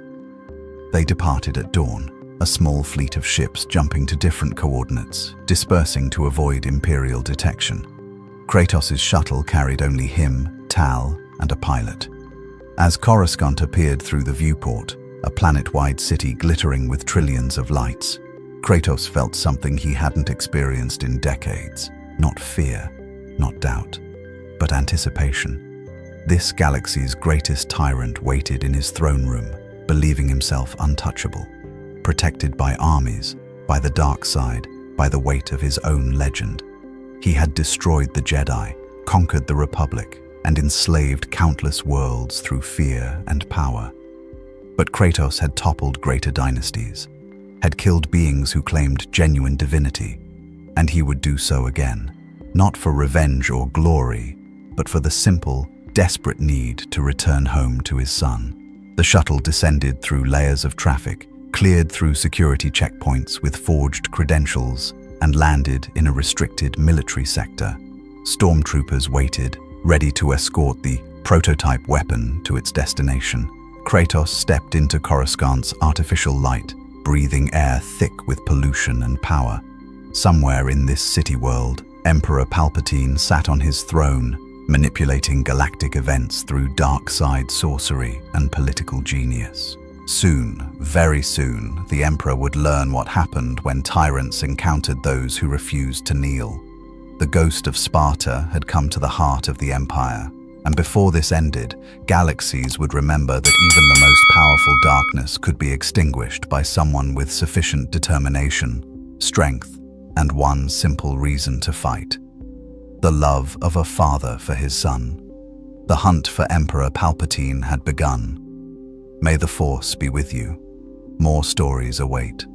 They departed at dawn, a small fleet of ships jumping to different coordinates, dispersing to avoid Imperial detection. Kratos' shuttle carried only him, Tal, and a pilot. As Coruscant appeared through the viewport, a planet-wide city glittering with trillions of lights, Kratos felt something he hadn't experienced in decades. Not fear, not doubt, but anticipation. This galaxy's greatest tyrant waited in his throne room, believing himself untouchable, protected by armies, by the dark side, by the weight of his own legend. He had destroyed the Jedi, conquered the Republic, and enslaved countless worlds through fear and power. But Kratos had toppled greater dynasties, had killed beings who claimed genuine divinity, and he would do so again, not for revenge or glory, but for the simple, desperate need to return home to his son. The shuttle descended through layers of traffic, cleared through security checkpoints with forged credentials, and landed in a restricted military sector. Stormtroopers waited, ready to escort the prototype weapon to its destination. Kratos stepped into Coruscant's artificial light, breathing air thick with pollution and power. Somewhere in this city world, Emperor Palpatine sat on his throne, manipulating galactic events through dark side sorcery and political genius. Soon, very soon, the Emperor would learn what happened when tyrants encountered those who refused to kneel. The Ghost of Sparta had come to the heart of the Empire, and before this ended, galaxies would remember that even the most powerful darkness could be extinguished by someone with sufficient determination, strength, and one simple reason to fight: the love of a father for his son. The hunt for Emperor Palpatine had begun. May the Force be with you. More stories await.